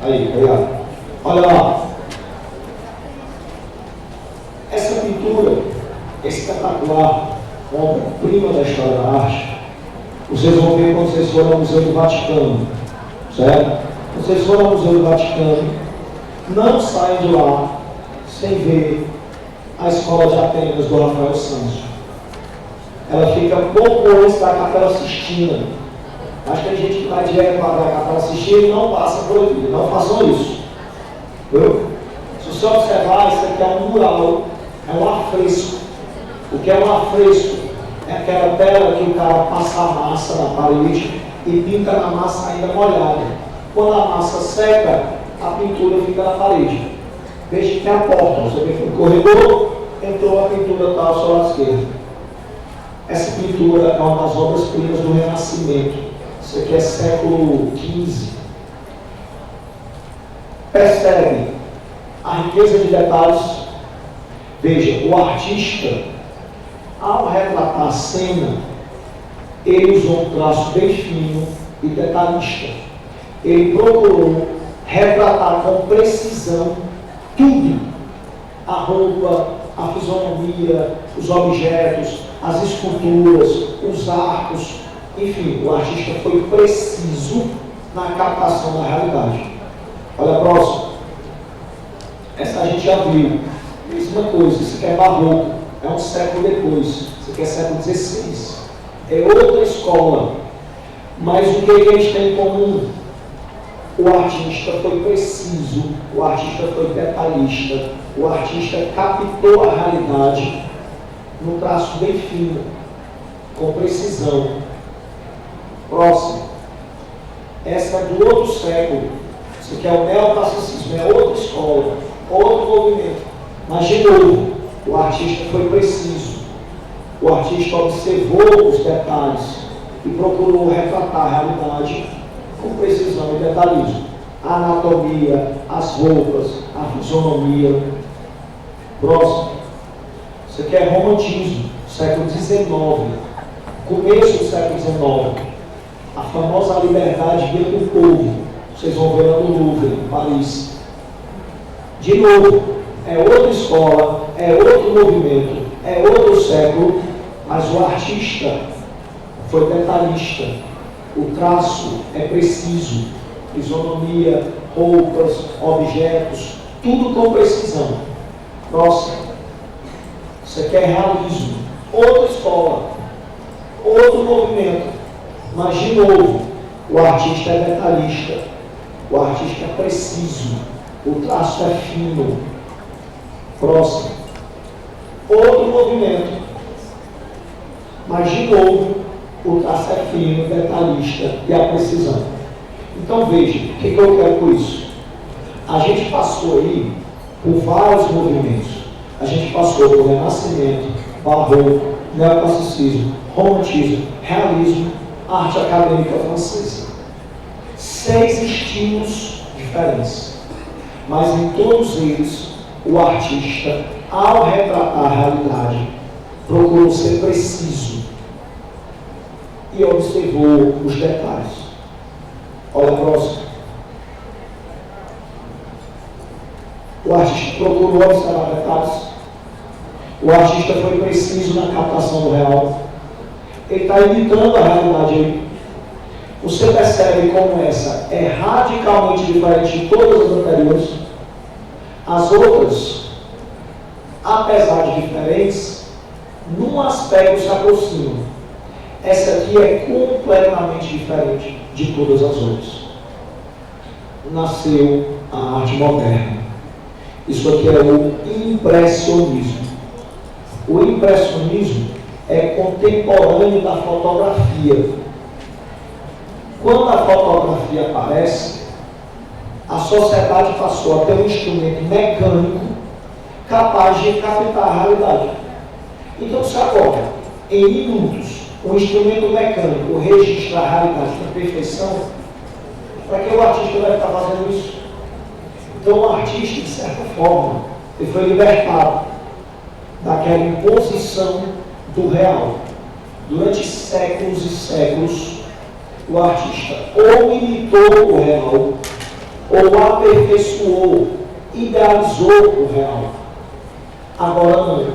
Speaker 1: Aí, obrigado. Olha lá. Essa pintura espetacular, obra-prima da história da arte, vocês vão ver quando vocês forem ao Museu do Vaticano, certo? Quando vocês forem ao Museu do Vaticano, não saiam de lá sem ver a Escola de Atenas do Rafael Sanzio. Ela fica pouco antes da Capela Sistina. Acho que tem gente que vai direto para a Capela Sistina e não passa por aqui. Não façam isso. Viu? Se você observar, isso aqui é um mural, é um afresco. O que é um afresco? É aquela tela que o cara passa a massa na parede e pinta na massa ainda molhada. Quando a massa seca, a pintura fica na parede. Veja que tem a porta. Você vê que no corredor entrou a pintura tal, ao seu lado esquerdo. Essa pintura é uma das obras-primas do Renascimento. Isso aqui é século XV. Percebe a riqueza de detalhes? Veja, o artista, ao retratar a cena, ele usou um traço bem fino e detalhista. Ele procurou retratar com precisão tudo: a roupa, a fisionomia, os objetos, as esculturas, os arcos, enfim, o artista foi preciso na captação da realidade. Olha a próxima. Essa a gente já viu. Mesma coisa, isso aqui é barroco, é um século depois, isso aqui é século XVI. É outra escola. Mas o que eles têm em comum? O artista foi preciso, o artista foi detalhista, o artista captou a realidade num traço bem fino, com precisão. Próximo. Essa é do outro século. Isso aqui é o neoclassicismo, é outra escola, outro movimento. Mas, de novo, o artista foi preciso. O artista observou os detalhes e procurou retratar a realidade com precisão e detalhismo. A anatomia, as roupas, a fisionomia. Próximo. Isso aqui é romantismo, século XIX, começo do século XIX. A famosa liberdade guia do povo. Vocês vão ver lá no Louvre, em Paris. De novo, é outra escola, é outro movimento, é outro século, mas o artista foi detalhista. O traço é preciso. Fisionomia, roupas, objetos, tudo com precisão. Próximo. Isso aqui é realismo. Outra escola, outro movimento. Mas, de novo, o artista é detalhista. O artista é preciso. O traço é fino. Próximo. Outro movimento. Mas, de novo, o traço é fino, detalhista e a precisão. Então, veja, o que eu quero com isso? A gente passou aí por vários movimentos. A gente passou por Renascimento, Barroco, Neoclassicismo, Romantismo, Realismo, Arte Acadêmica Francesa. 6 estilos diferentes. Mas em todos eles, o artista, ao retratar a realidade, procurou ser preciso e observou os detalhes. Olha a próxima. O artista procurou observar detalhes. O artista foi preciso na captação do real. Ele está imitando a realidade aí. Você percebe como essa é radicalmente diferente de todas as anteriores. As outras, apesar de diferentes, num aspecto se aproximam. Essa aqui é completamente diferente de todas as outras. Nasceu a arte moderna. Isso aqui é o impressionismo. O impressionismo é contemporâneo da fotografia. Quando a fotografia aparece, a sociedade passou a ter um instrumento mecânico capaz de captar a realidade. Então, se agora, em minutos, um instrumento mecânico registra a realidade com perfeição, para que o artista vai estar fazendo isso? Então, o artista, de certa forma, ele foi libertado daquela imposição do real. Durante séculos e séculos, o artista ou imitou o real, ou aperfeiçoou, idealizou o real. Agora não.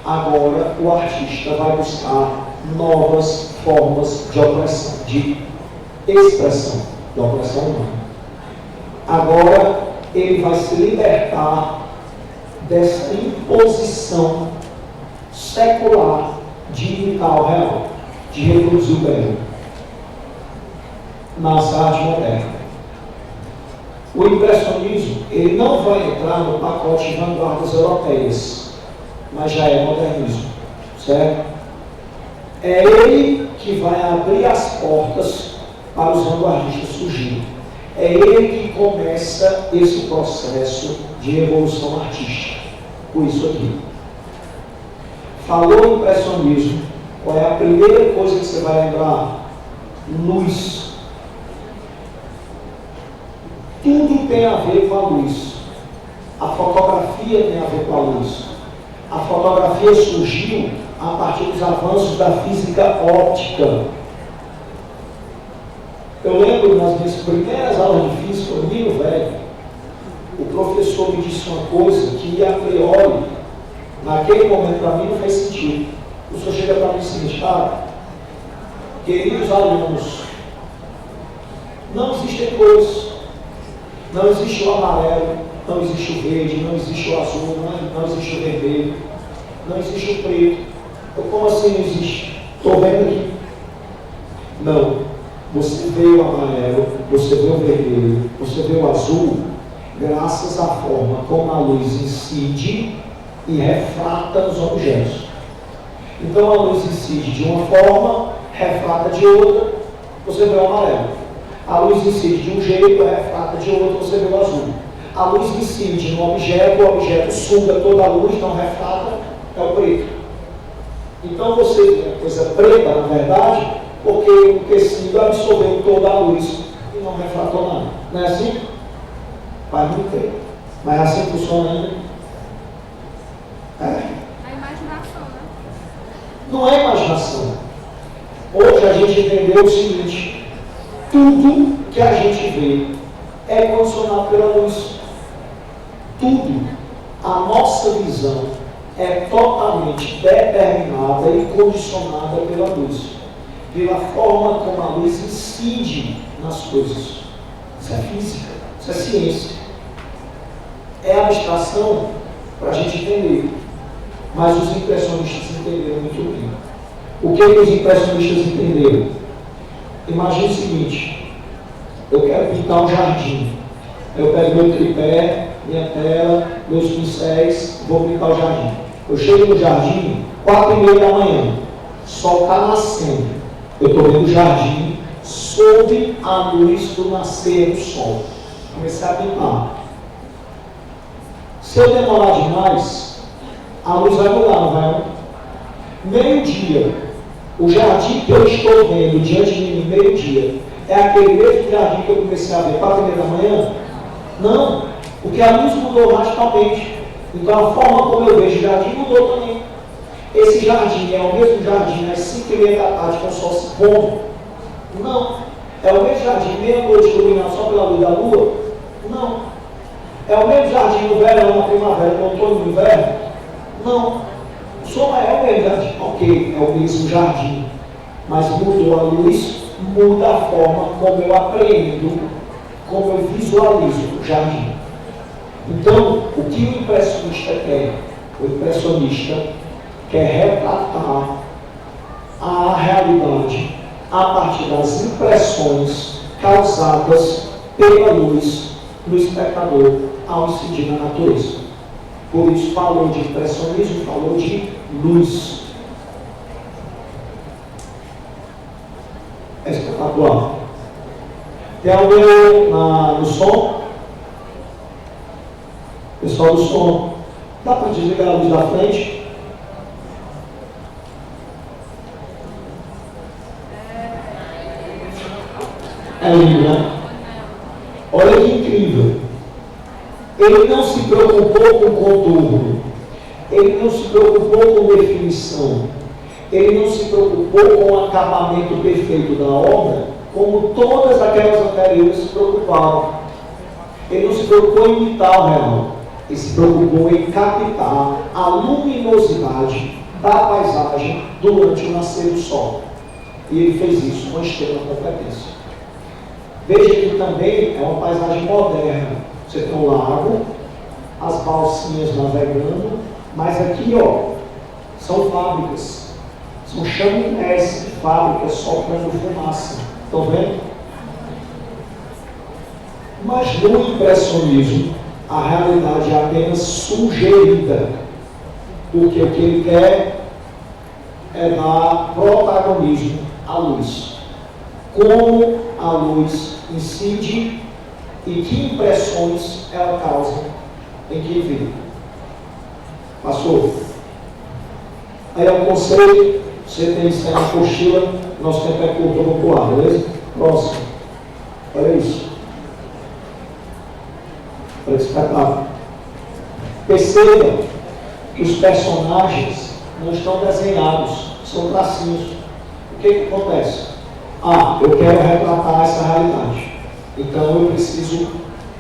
Speaker 1: Agora o artista vai buscar novas formas de opressão, de expressão da opressão humana. Agora ele vai se libertar dessa imposição secular de imitar o real, de reproduzir o belo nas artes modernas. O impressionismo, ele não vai entrar no pacote de vanguardas europeias, mas já é modernismo, certo? É ele que vai abrir as portas para os vanguardistas surgirem. É ele que começa esse processo de revolução artística. Por isso aqui. Falou impressionismo, qual é a primeira coisa que você vai lembrar? Luz. Tudo tem a ver com a luz. A fotografia tem a ver com a luz. A fotografia surgiu a partir dos avanços da física óptica. Eu lembro nas minhas primeiras aulas de física, no Nilo Velho, o professor me disse uma coisa que, a priori, naquele momento para mim não fez sentido. O professor chega para mim e diz o seguinte: queridos alunos, não existem cores. Não existe o amarelo, não existe o verde, não existe o azul, não existe o vermelho, não existe o preto. Então, como assim não existe? Estou vendo aqui. Não. Você vê o amarelo, você vê o vermelho, você vê o azul, graças à forma como a luz incide e refrata nos objetos. Então, a luz incide de uma forma, refrata de outra, você vê o amarelo. A luz incide de um jeito, refrata de outro, você vê o azul. A luz incide no objeto, o objeto suga toda a luz, não refrata, é o preto. Então você vê a coisa preta, na verdade, porque o tecido absorveu toda a luz e não refratou nada. Não é assim? Faz muito tempo. Mas é assim funciona ainda. É.
Speaker 3: A imaginação, né?
Speaker 1: Não é imaginação. Hoje a gente entendeu o seguinte: tudo que a gente vê é condicionado pela luz. Tudo. A nossa visão é totalmente determinada e condicionada pela luz. Pela forma como a luz incide nas coisas. Isso é física, isso é ciência. É abstração para a gente entender. Mas os impressionistas entenderam muito bem. O que os impressionistas entenderam? Imagine o seguinte: eu quero pintar um jardim. Eu pego meu tripé, minha tela, meus pincéis, vou pintar o jardim. Eu chego no jardim, 4h30 da manhã, o sol está nascendo. Eu estou vendo o jardim sob a luz do nascer do sol. Comecei a pintar. Se eu demorar demais, a luz vai mudar, não vai? Meio-dia. O jardim que eu estou vendo diante de mim, meio-dia, é aquele mesmo jardim que eu comecei a ver 4h30 da manhã? Não, porque a luz mudou radicalmente. Então a forma como eu vejo o jardim mudou também. Esse jardim é o mesmo jardim às 5h30 da tarde com o sol se pondo? Não. É o mesmo jardim meia-noite iluminado só pela luz da lua? Não. É o mesmo jardim no verão, na primavera, no outono e no inverno? Não. O sol é o mesmo jardim. Ok, é o mesmo jardim. Mas mudou a luz, muda a forma como eu apreendo, como eu visualizo o jardim. Então, o que o impressionista quer? O impressionista quer retratar a realidade a partir das impressões causadas pela luz no espectador ao incidir na natureza. Por isso falou de impressionismo, falou de luz. Tem alguém no som? Pessoal do som, dá para desligar a luz da frente? É lindo, né? Olha que incrível. Ele não se preocupou com contorno. Ele não se preocupou com definição. Ele não se preocupou com o acabamento perfeito da obra, como todas aquelas anteriores se preocupavam. Ele não se preocupou em imitar o real. Ele se preocupou em captar a luminosidade da paisagem durante o nascer do sol. E ele fez isso com extrema competência. Veja que também é uma paisagem moderna. Você tem um lago, as balsinhas navegando, mas aqui, ó, são fábricas. São chaminés de fábricas soprando fumaça. Estão vendo? Mas no impressionismo, a realidade é apenas sugerida, porque o que ele quer é dar protagonismo à luz. Como a luz incide e que impressões ela causa em quem vê. Passou? Aí é um conceito, você tem isso aí na apostila, nosso tempo é curto, eu vou pular, beleza? Próximo. Olha isso. Olha que espetáculo. Perceba que os personagens não estão desenhados, são tracinhos. O que acontece? Eu quero retratar essa realidade. Então eu preciso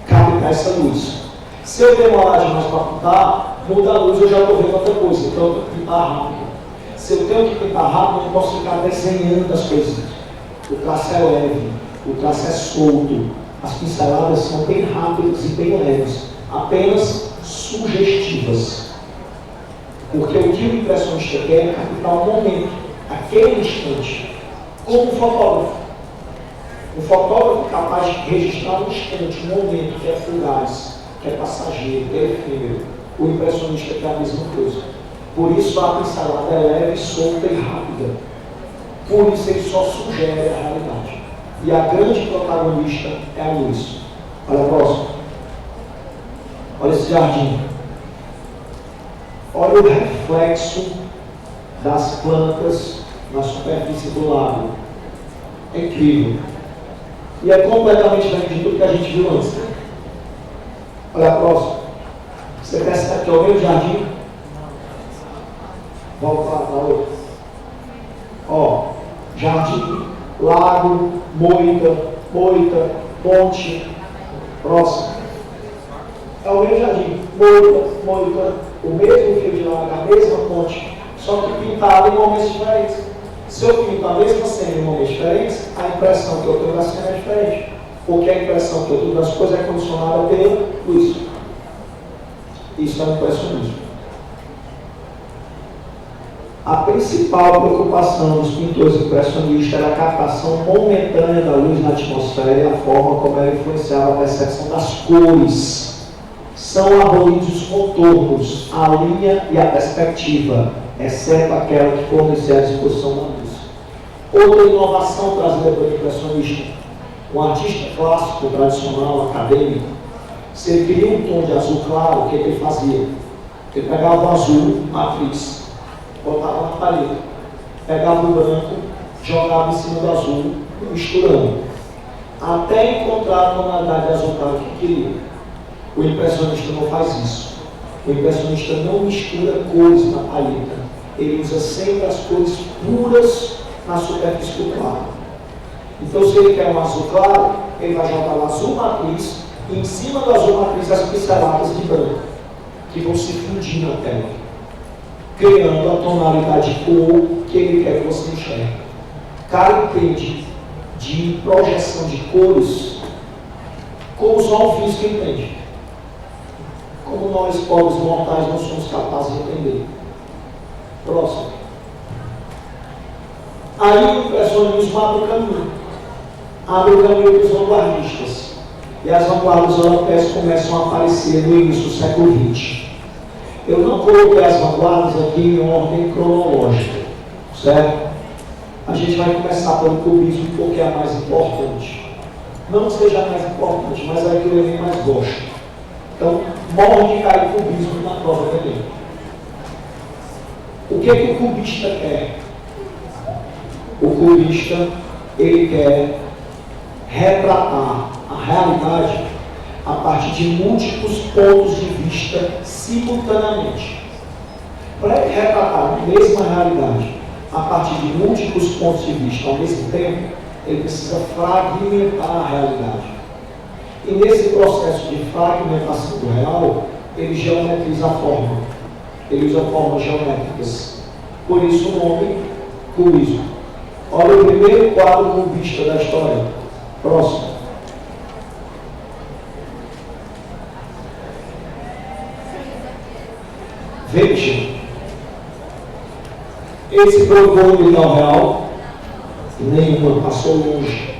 Speaker 1: captar essa luz. Se eu demorar demais para pintar, muda a luz, eu já estou vendo outra coisa. Então eu tenho que pintar rápido. Se eu tenho que pintar rápido, eu não posso ficar desenhando as coisas. O traço é leve, o traço é solto. As pinceladas são bem rápidas e bem leves, apenas sugestivas. Porque o que o impressionista quer é captar o momento, aquele instante, como um fotógrafo. Um fotógrafo é capaz de registrar um instante, um momento que é fugaz, que é passageiro, que é efêmero. O impressionista quer a mesma coisa. Por isso a pincelada é leve, solta e rápida. Por isso ele só sugere a realidade. E a grande protagonista é a luz. Olha a próxima. Olha esse jardim. Olha o reflexo das plantas na superfície do lago. É incrível. E é completamente diferente de tudo que a gente viu antes. Olha a próxima. Você percebe que é o mesmo jardim? Volta lá para outra. Ó, jardim, lago, moita, ponte. Próximo. É o mesmo jardim. Moita, o mesmo fio de lago, a mesma ponte, só que pintado em momentos diferentes. Se eu pinto a mesma cena em momentos diferentes, a impressão que eu tenho da cena é diferente. Porque a impressão que eu tenho das coisas é condicionada pela luz. Isso é um impressionismo. A principal preocupação dos pintores impressionistas era a captação momentânea da luz na atmosfera e a forma como ela influenciava a percepção das cores. São abolidos os contornos, a linha e a perspectiva, exceto aquela que fornecia a disposição da luz. Outra inovação trazida pelo impressionista, um artista clássico, tradicional, acadêmico, se ele queria um tom de azul claro, o que ele fazia? Ele pegava o azul, matriz, botava na paleta, pegava o branco, jogava em cima do azul, misturando, até encontrar a tonalidade azul claro que queria. O impressionista não faz isso. O impressionista não mistura cores na paleta. Ele usa sempre as cores puras na superfície do quadro. Então, se ele quer um azul claro, ele vai jogar o azul matriz e em cima do azul matriz as pinceladas de branco, que vão se fundir na tela, criando a tonalidade de cor que ele quer que você enxergue. Cara entende de projeção de cores como só o físico entende. Como nós, pobres mortais, não somos capazes de entender. Próximo. Aí o impressionismo abre o caminho. Abre o caminho para os vanguardistas. E as vanguardas europeias começam a aparecer no início do século XX. Eu não coloquei as vanguardas aqui em ordem cronológica, certo? A gente vai começar pelo cubismo porque é a mais importante. Não seja mais importante, mas é que o Enem mais gosta. Então, morre de cair cubismo na prova do Enem. O que o cubista quer? O cubista, ele quer retratar a realidade a partir de múltiplos pontos de vista simultaneamente. Para ele retratar a mesma realidade a partir de múltiplos pontos de vista ao mesmo tempo, ele precisa fragmentar a realidade. E nesse processo de fragmentação do real, ele geometriza a forma. Ele usa formas geométricas. Por isso o nome cubismo. Olha o primeiro quadro cubista da história. Próximo. Veja. Esse propõe o ideal real, nenhuma passou longe.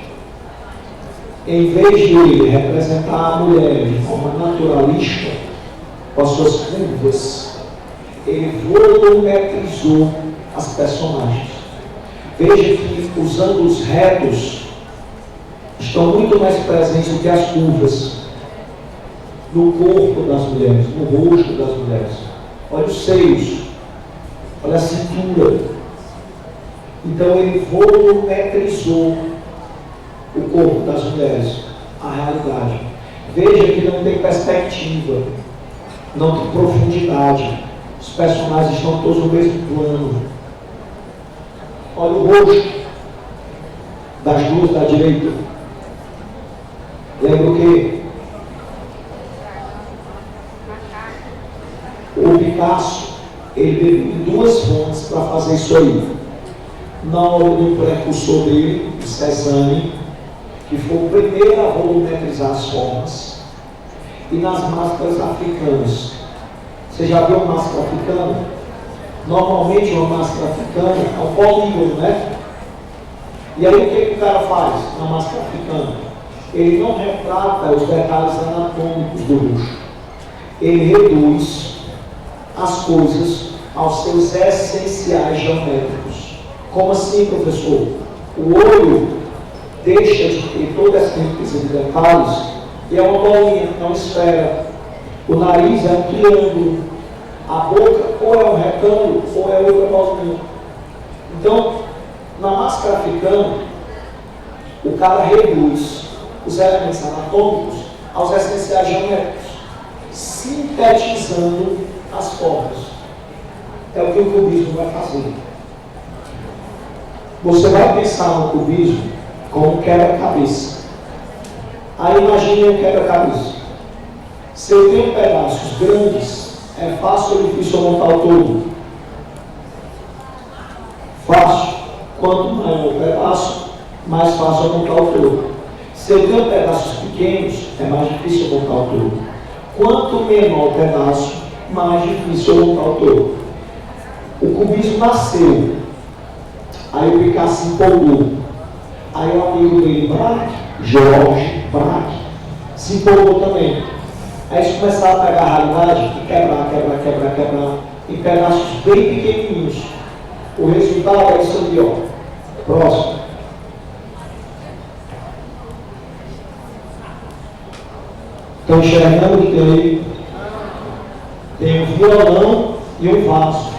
Speaker 1: Em vez de ele representar a mulher de forma naturalista, com as suas curvas, ele volumetrizou as personagens. Veja que, usando os retos, estão muito mais presentes do que as curvas no corpo das mulheres, no rosto das mulheres. Olha os seios, olha a cintura. Então ele volumetrizou o corpo das mulheres, a realidade. Veja que não tem perspectiva, não tem profundidade. Os personagens estão todos no mesmo plano. Olha o rosto das duas da direita. Lembra o quê? O Picasso, ele bebeu em duas fontes para fazer isso aí. Na obra do precursor dele, o Cézanne, que foi o primeiro a volumetrizar as formas, e nas máscaras africanas. Você já viu uma máscara africana? Normalmente uma máscara africana é um polígono, né? E aí o que o cara faz na máscara africana? Ele não retrata os detalhes anatômicos do rosto. Ele reduz as coisas aos seus essenciais geométricos. Como assim, professor? O olho deixa de ter toda essa riqueza de detalhes e é uma bolinha, é uma esfera. O nariz é um triângulo. A boca ou é um retângulo ou é outra bolinha. Então, na máscara africana, o cara reduz os elementos anatômicos aos essenciais geométricos, sintetizando as formas. É o que o cubismo vai fazer. Você vai pensar no cubismo como um quebra-cabeça. Aí imagine um quebra-cabeça. Se eu tenho pedaços grandes, é fácil ou difícil eu montar o todo? Fácil. Quanto maior o pedaço, mais fácil eu montar o todo. Se eu tenho pedaços pequenos, é mais difícil eu montar o todo. Quanto menor o pedaço, mais difícil eu montar o todo. O cubismo nasceu. Aí o Picasso se empolgou. Aí o amigo dele, Braque, George Braque, se empolgou também. Aí eles começaram a pegar a realidade e quebrar, em pedaços bem pequenininhos. O resultado é isso ali, ó. Próximo. Estão enxergando que tem um violão e um vaso.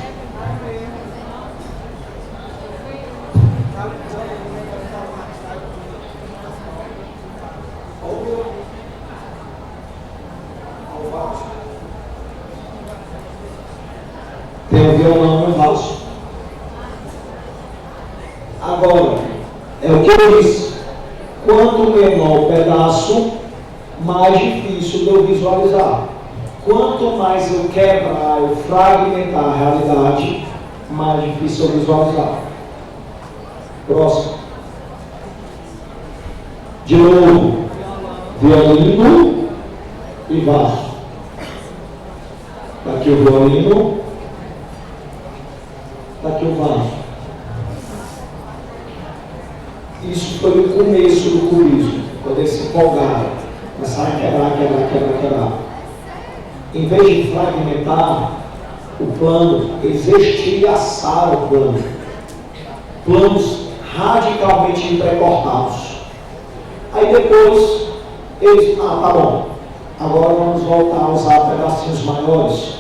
Speaker 1: Tem um violão e um vaso. Agora, é o que eu disse. Quanto menor o pedaço, mais difícil de eu visualizar. Quanto mais eu quebrar, eu fragmentar a realidade, mais difícil eu visualizar. Próximo. De novo, violino e vaso. Aqui o violino, aqui o vaso. Isso foi o começo do cubismo, quando eles se empolgaram, começaram a quebrar. Em vez de fragmentar o plano, eles estilhaçaram o plano. Planos radicalmente entrecortados. Aí depois, eles, tá bom, agora vamos voltar a usar pedacinhos maiores,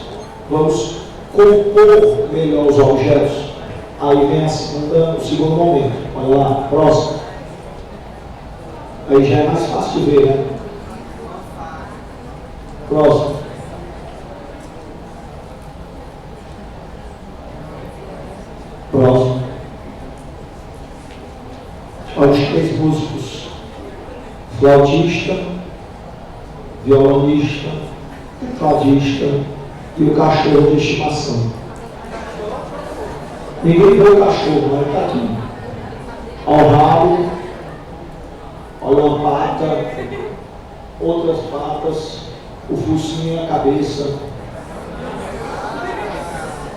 Speaker 1: vamos compor melhor os objetos. Aí vem o segundo momento. Olha lá, próximo. Aí já é mais fácil de ver, né? Próximo. Próximo. Olha os 3 músicos: flautista, violonista, tecladista e o cachorro de estimação. Ninguém vê o cachorro, mas ele está aqui. Olha o rabo, olha uma pata, outras patas, o focinho e a cabeça.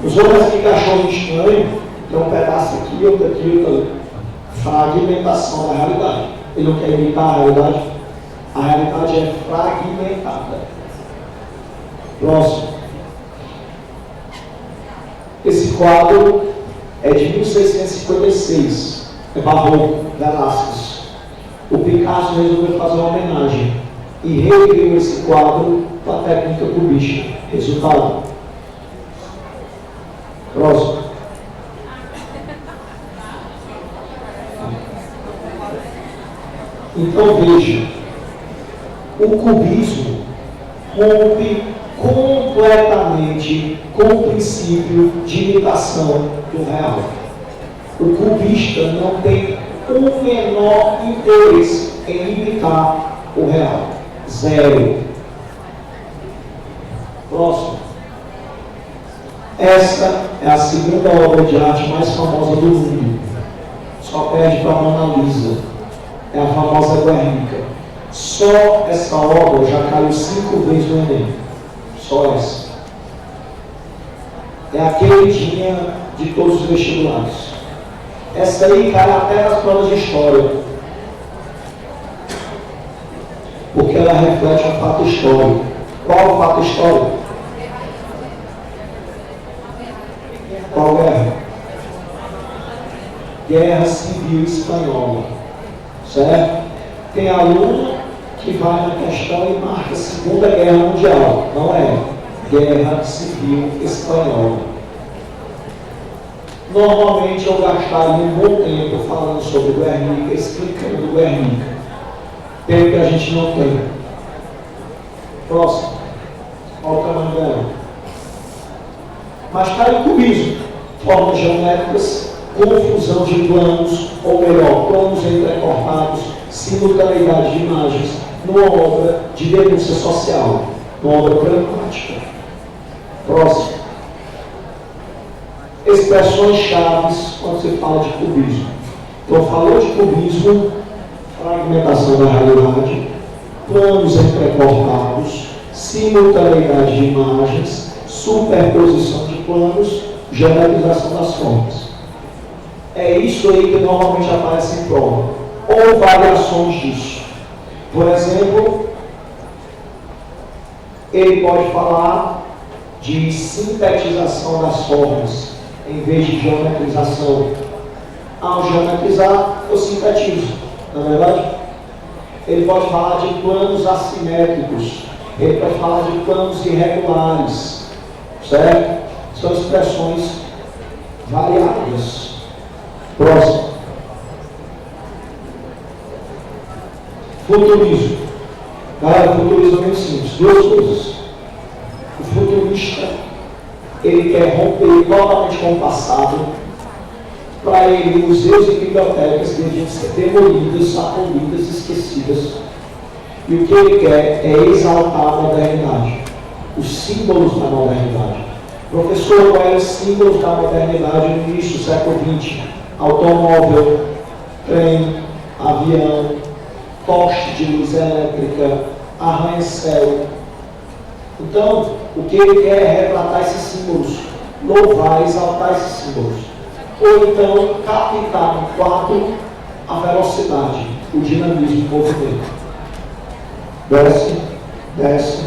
Speaker 1: Os outros aqui, cachorro estranho, tem um pedaço aqui, outro aqui, outro ali. Fragmentação da realidade. Ele não quer imitar a realidade. A realidade é fragmentada. Próximo. Esse quadro é de 1656. É barroco, Velázquez. O Picasso resolveu fazer uma homenagem e recriou esse quadro com a técnica cubista. Resultado. Próximo. Então veja, o cubismo rompe completamente com o princípio de imitação do real. O cubista não tem o menor interesse em imitar o real. Zero. Próximo. Esta é a segunda obra de arte mais famosa do mundo. Só perde para a Mona Lisa. É a famosa Guernica. Só essa obra já caiu 5 vezes no Enem. Só essa. É a queridinha de todos os vestibulares. Essa aí cai até nas provas de história. Porque ela reflete um fato histórico. Qual o fato histórico? Qual guerra? Guerra Civil Espanhola. Certo? Tem aluno que vai na questão e marca a Segunda Guerra Mundial. Não é. Guerra Civil Espanhola. Normalmente eu gastaria um bom tempo falando sobre Guernica, explicando Guernica. Tempo que a gente não tem. Próximo. Olha o tamanho dela. Mas está em cubismo. Formas geométricas, confusão de planos, ou melhor, planos entrecortados, simultaneidade de imagens, numa obra de denúncia social, numa obra pragmática. Próximo. Expressões chaves quando se fala de cubismo. Então, falou de cubismo, fragmentação da realidade, planos entrecortados, simultaneidade de imagens, superposição de planos, geometrização das formas. É isso aí que normalmente aparece em prova, ou variações disso. Por exemplo, ele pode falar de sintetização das formas, em vez de geometrização. Ao geometrizar, eu sintetizo, não é verdade? Ele pode falar de planos assimétricos, ele pode falar de planos irregulares, certo? São expressões variáveis. Próximo. Futurismo. Galera, futurismo é muito simples. 2 coisas. O futurista, ele quer romper totalmente com o passado. Para ele, museus e bibliotecas deviam ser demolidas, abolidas, esquecidas. E o que ele quer é exaltar a modernidade. Os símbolos da modernidade. Professor, qual é os símbolos da modernidade no início do século XX? Automóvel, trem, avião, poste de luz elétrica, arranha-céu. Então, o que ele quer é retratar esses símbolos, louvar, exaltar esses símbolos. Ou então, captar no quadro a velocidade, o dinamismo do movimento. Desce, desce,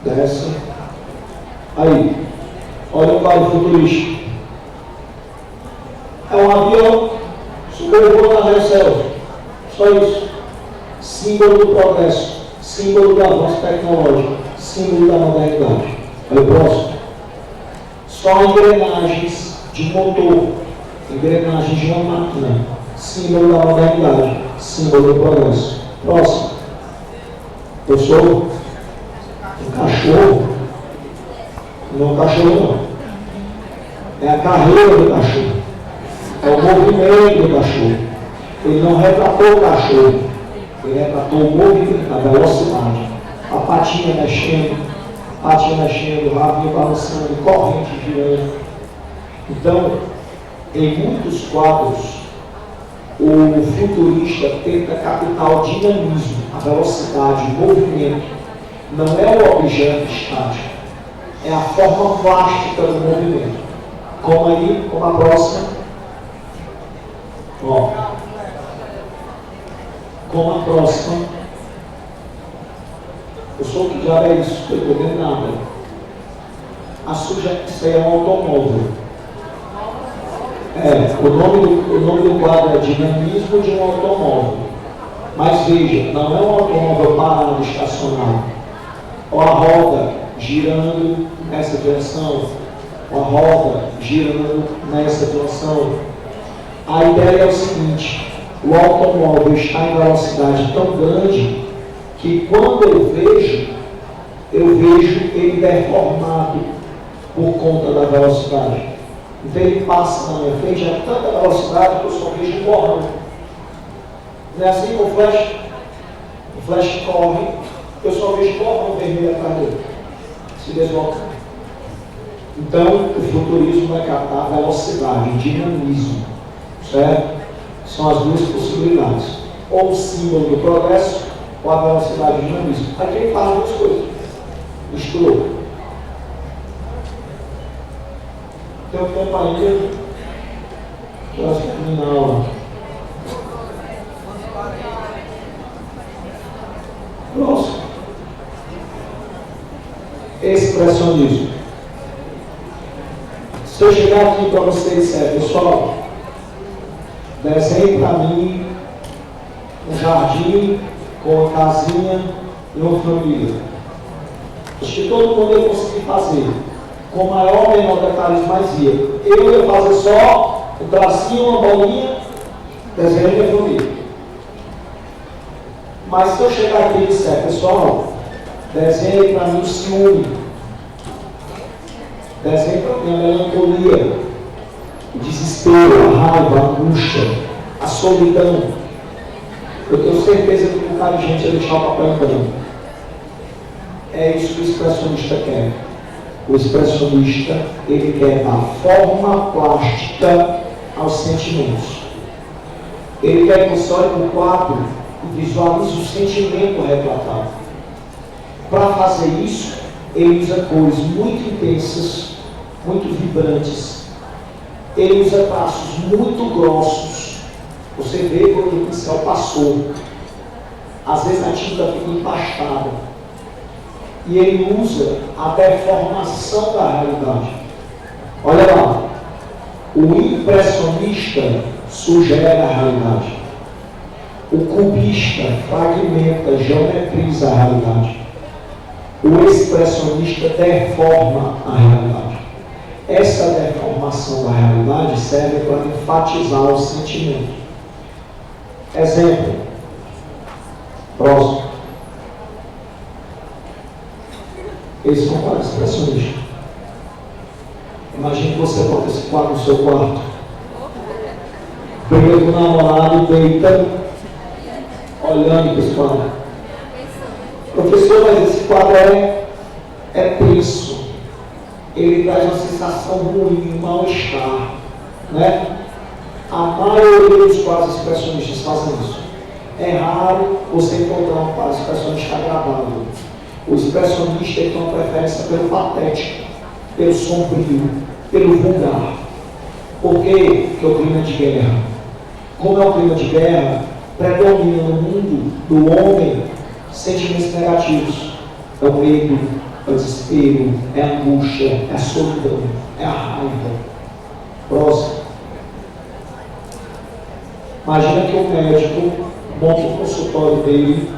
Speaker 1: desce. Aí, olha o quadro futurístico. É um avião, sobrevoando a céu. Só isso. símbolo do progresso, símbolo do avanço tecnológico, símbolo da modernidade. Aí o próximo. Só engrenagens de motor, engrenagens de uma máquina, símbolo da modernidade, símbolo do progresso. Próximo. Eu sou um cachorro. Não é um cachorro, não. É a carreira do cachorro. É o movimento do cachorro. Ele não retratou o cachorro. Ele retratou o movimento, a velocidade. A patinha mexendo, o rabinho balançando, corrente girando. Então, em muitos quadros, o futurista tenta captar o dinamismo, a velocidade, o movimento. Não é o objeto estático, é a forma plástica do movimento. Como aí, como a próxima. Ó. Como a próxima. Eu sou o que diabo é isso? Não estou entendendo nada. Isso aí é um automóvel. O nome do quadro é Dinamismo de um Automóvel. Mas veja, não é um automóvel parado, estacionado. Ou a roda girando nessa direção, ou a roda girando nessa direção. A ideia é o seguinte: o automóvel está em velocidade tão grande que quando eu vejo ele deformado por conta da velocidade. Então ele passa na minha frente a tanta velocidade que eu só vejo um borrão. Não é assim com o flash? O flash corre, eu só vejo um borrão vermelho atrás dele, se deslocando. Então o futurismo vai captar velocidade, dinamismo, certo? São as duas possibilidades. Ou o símbolo do progresso, ou a velocidade e dinamismo. Aqui ele fala duas coisas. Misturou. Tem um tempo ainda que eu acho que termina a aula. Próximo. Expressionismo. Se eu chegar aqui para vocês e disser, pessoal, desenhe para mim um jardim com uma casinha e uma família. Acho que todo mundo ia conseguir fazer. Com maior ou menor detalhes, mais ia. Eu ia fazer só um tracinho, uma bolinha, desenho minha família. Mas se eu chegar aqui e disser, pessoal, desenhe para mim o ciúme, desenhe para mim a melancolia, o desespero, a raiva, a angústia, a solidão, eu tenho certeza que um bocado de gente ia deixar o papel em branco. É isso que o expressionista quer. O expressionista, ele quer dar forma plástica aos sentimentos. Ele quer que você olhe para o quadro e visualize o sentimento retratado. Para fazer isso, ele usa cores muito intensas, muito vibrantes. Ele usa traços muito grossos. Você vê quando o pincel passou. Às vezes a tinta fica empastada. E ele usa a deformação da realidade. Olha lá, o impressionista sugere a realidade. O cubista fragmenta, geometriza a realidade. O expressionista deforma a realidade. Essa deformação da realidade serve para enfatizar o sentimento. Exemplo. Próximo. Esse é um quadro expressionista. Imagine que você bota esse quadro no seu quarto. Briga com o namorado, deita, olhando para esse quadro. Professor, mas esse quadro é tenso. Ele traz uma sensação ruim, um mal-estar. Né? A maioria dos quadros expressionistas fazem isso. É raro você encontrar um quadro expressionista agradável. O expressionista tem uma preferência pelo patético, pelo sombrio, pelo vulgar. Por quê? Porque é o clima de guerra. Como é o clima de guerra, predomina no mundo do homem sentimentos negativos. É o medo, é o desespero, é a angústia, é a solidão, é a raiva. Próximo. Imagina que o médico monta o consultório dele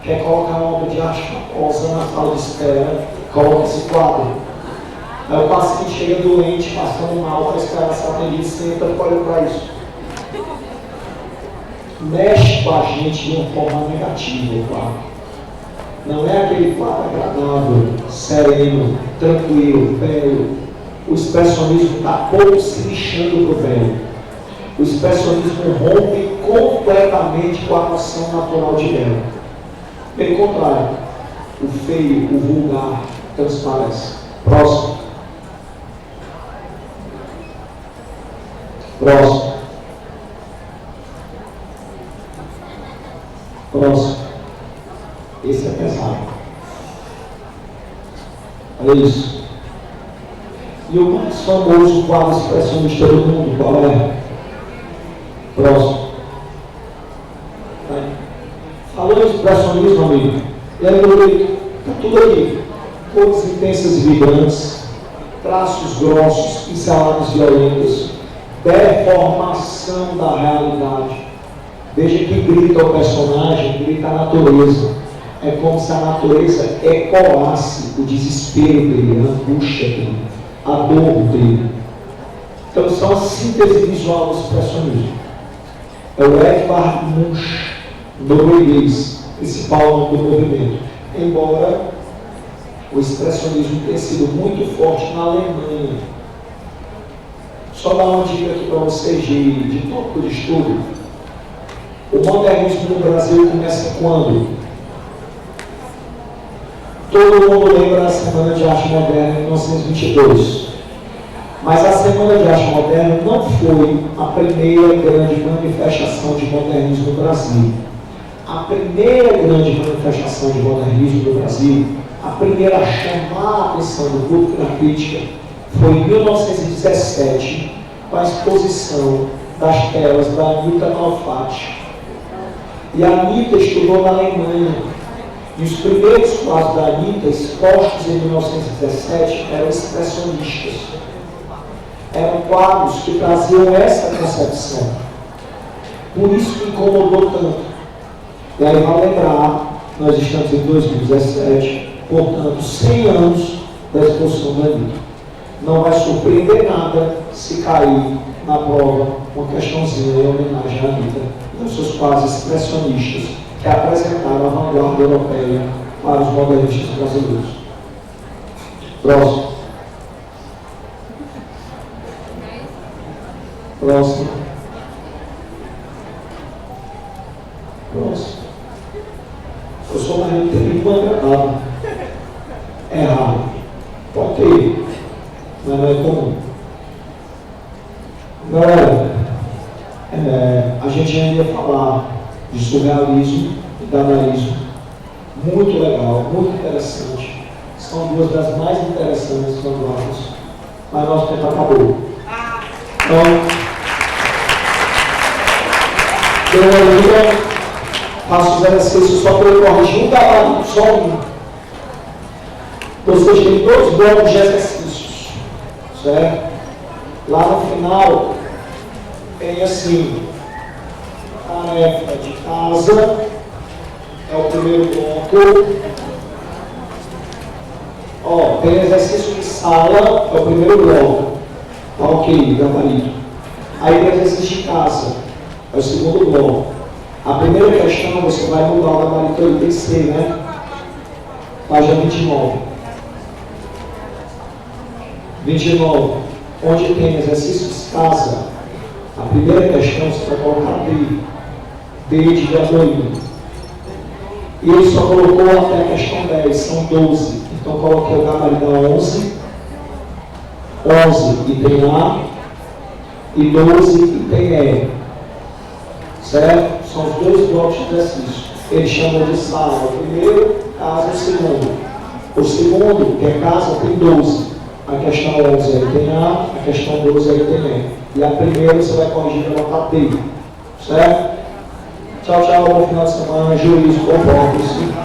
Speaker 1: quer colocar uma obra de arte famosa na sala de espera, coloca esse quadro. Aí o paciente chega doente, passando mal, para esperar essa atendida, senta e olha para isso. Mexe com a gente de uma forma negativa, o quadro. Não é aquele quadro agradável, sereno, tranquilo, belo. O expressionismo está pouco se lixando para o belo. O expressionismo rompe completamente com a noção natural de belo. Pelo contrário, o feio, o vulgar, transparece. Próximo. Próximo. Próximo. Esse é pesado. Olha isso. E o mais famoso quadro expressionista do mundo, qual é? Próximo. Falou em expressionismo, amigo. E aí, está tudo aí. Cores intensas e vibrantes, traços grossos, pinceladas violentas, deformação da realidade. Veja que grita o personagem, grita a natureza. É como se a natureza ecoasse o desespero dele, a angústia dele, a dor dele. Então, são a síntese visual do expressionismo. É o Edvard Munch, norueguês, principal nome do movimento. Embora o expressionismo tenha sido muito forte na Alemanha. Só dar uma dica aqui para vocês de tópico de estudo. O modernismo no Brasil começa quando? Todo mundo lembra da Semana de Arte Moderna em 1922. Mas a Semana de Arte Moderna não foi a primeira grande manifestação de modernismo no Brasil. A primeira grande manifestação de modernismo no Brasil, a primeira a chamar a atenção do público na crítica, foi em 1917, com a exposição das telas da Anita Malfatti. E a Anita estudou na Alemanha. E os primeiros quadros da Anita, expostos em 1917, eram expressionistas. Eram quadros que traziam essa concepção. Por isso que incomodou tanto. E aí vai lembrar, nós estamos em 2017, portanto, 100 anos da exposição da Anita. Não vai surpreender nada se cair na prova uma questãozinha em homenagem à Anita e aos seus quadros expressionistas que apresentaram a vanguarda europeia para os modernistas brasileiros. Próximo. Próximo. Próximo. Eu sou mais não tem nenhuma agradável. É raro. Pode ter, mas não é comum. Galera, a gente ainda ia falar de surrealismo e dadaísmo. Muito legal, muito interessante. São duas das mais interessantes vanguardas. Mas nosso tempo acabou. Então, eu faço os exercícios só para eu corrigir um gabarito, só um. Vocês têm todos os blocos de exercícios, certo? Lá no final, tem assim, tarefa de casa, é o primeiro bloco. Ó, tem exercício de sala, é o primeiro bloco. Tá ok, gabarito. Aí tem exercício de casa, é o segundo bloco. A primeira questão, você vai mudar o gabarito aí, tem que ser, né? Página 29. 29. Onde tem exercício de casa, a primeira questão você vai colocar D. D de gasolina. E ele só colocou até a questão 10, são 12. Então coloquei o gabarito 11. 11 e tem A. E 12 e tem E. Certo? São os dois blocos de exercício. Ele chama de sala o primeiro, casa o segundo. O segundo, que é casa, tem 12. A questão 11 aí tem A, a questão 12 aí tem E. E a primeira você vai corrigir pela parte D. Certo? Tchau, tchau, bom final de semana, juízo, bom voto.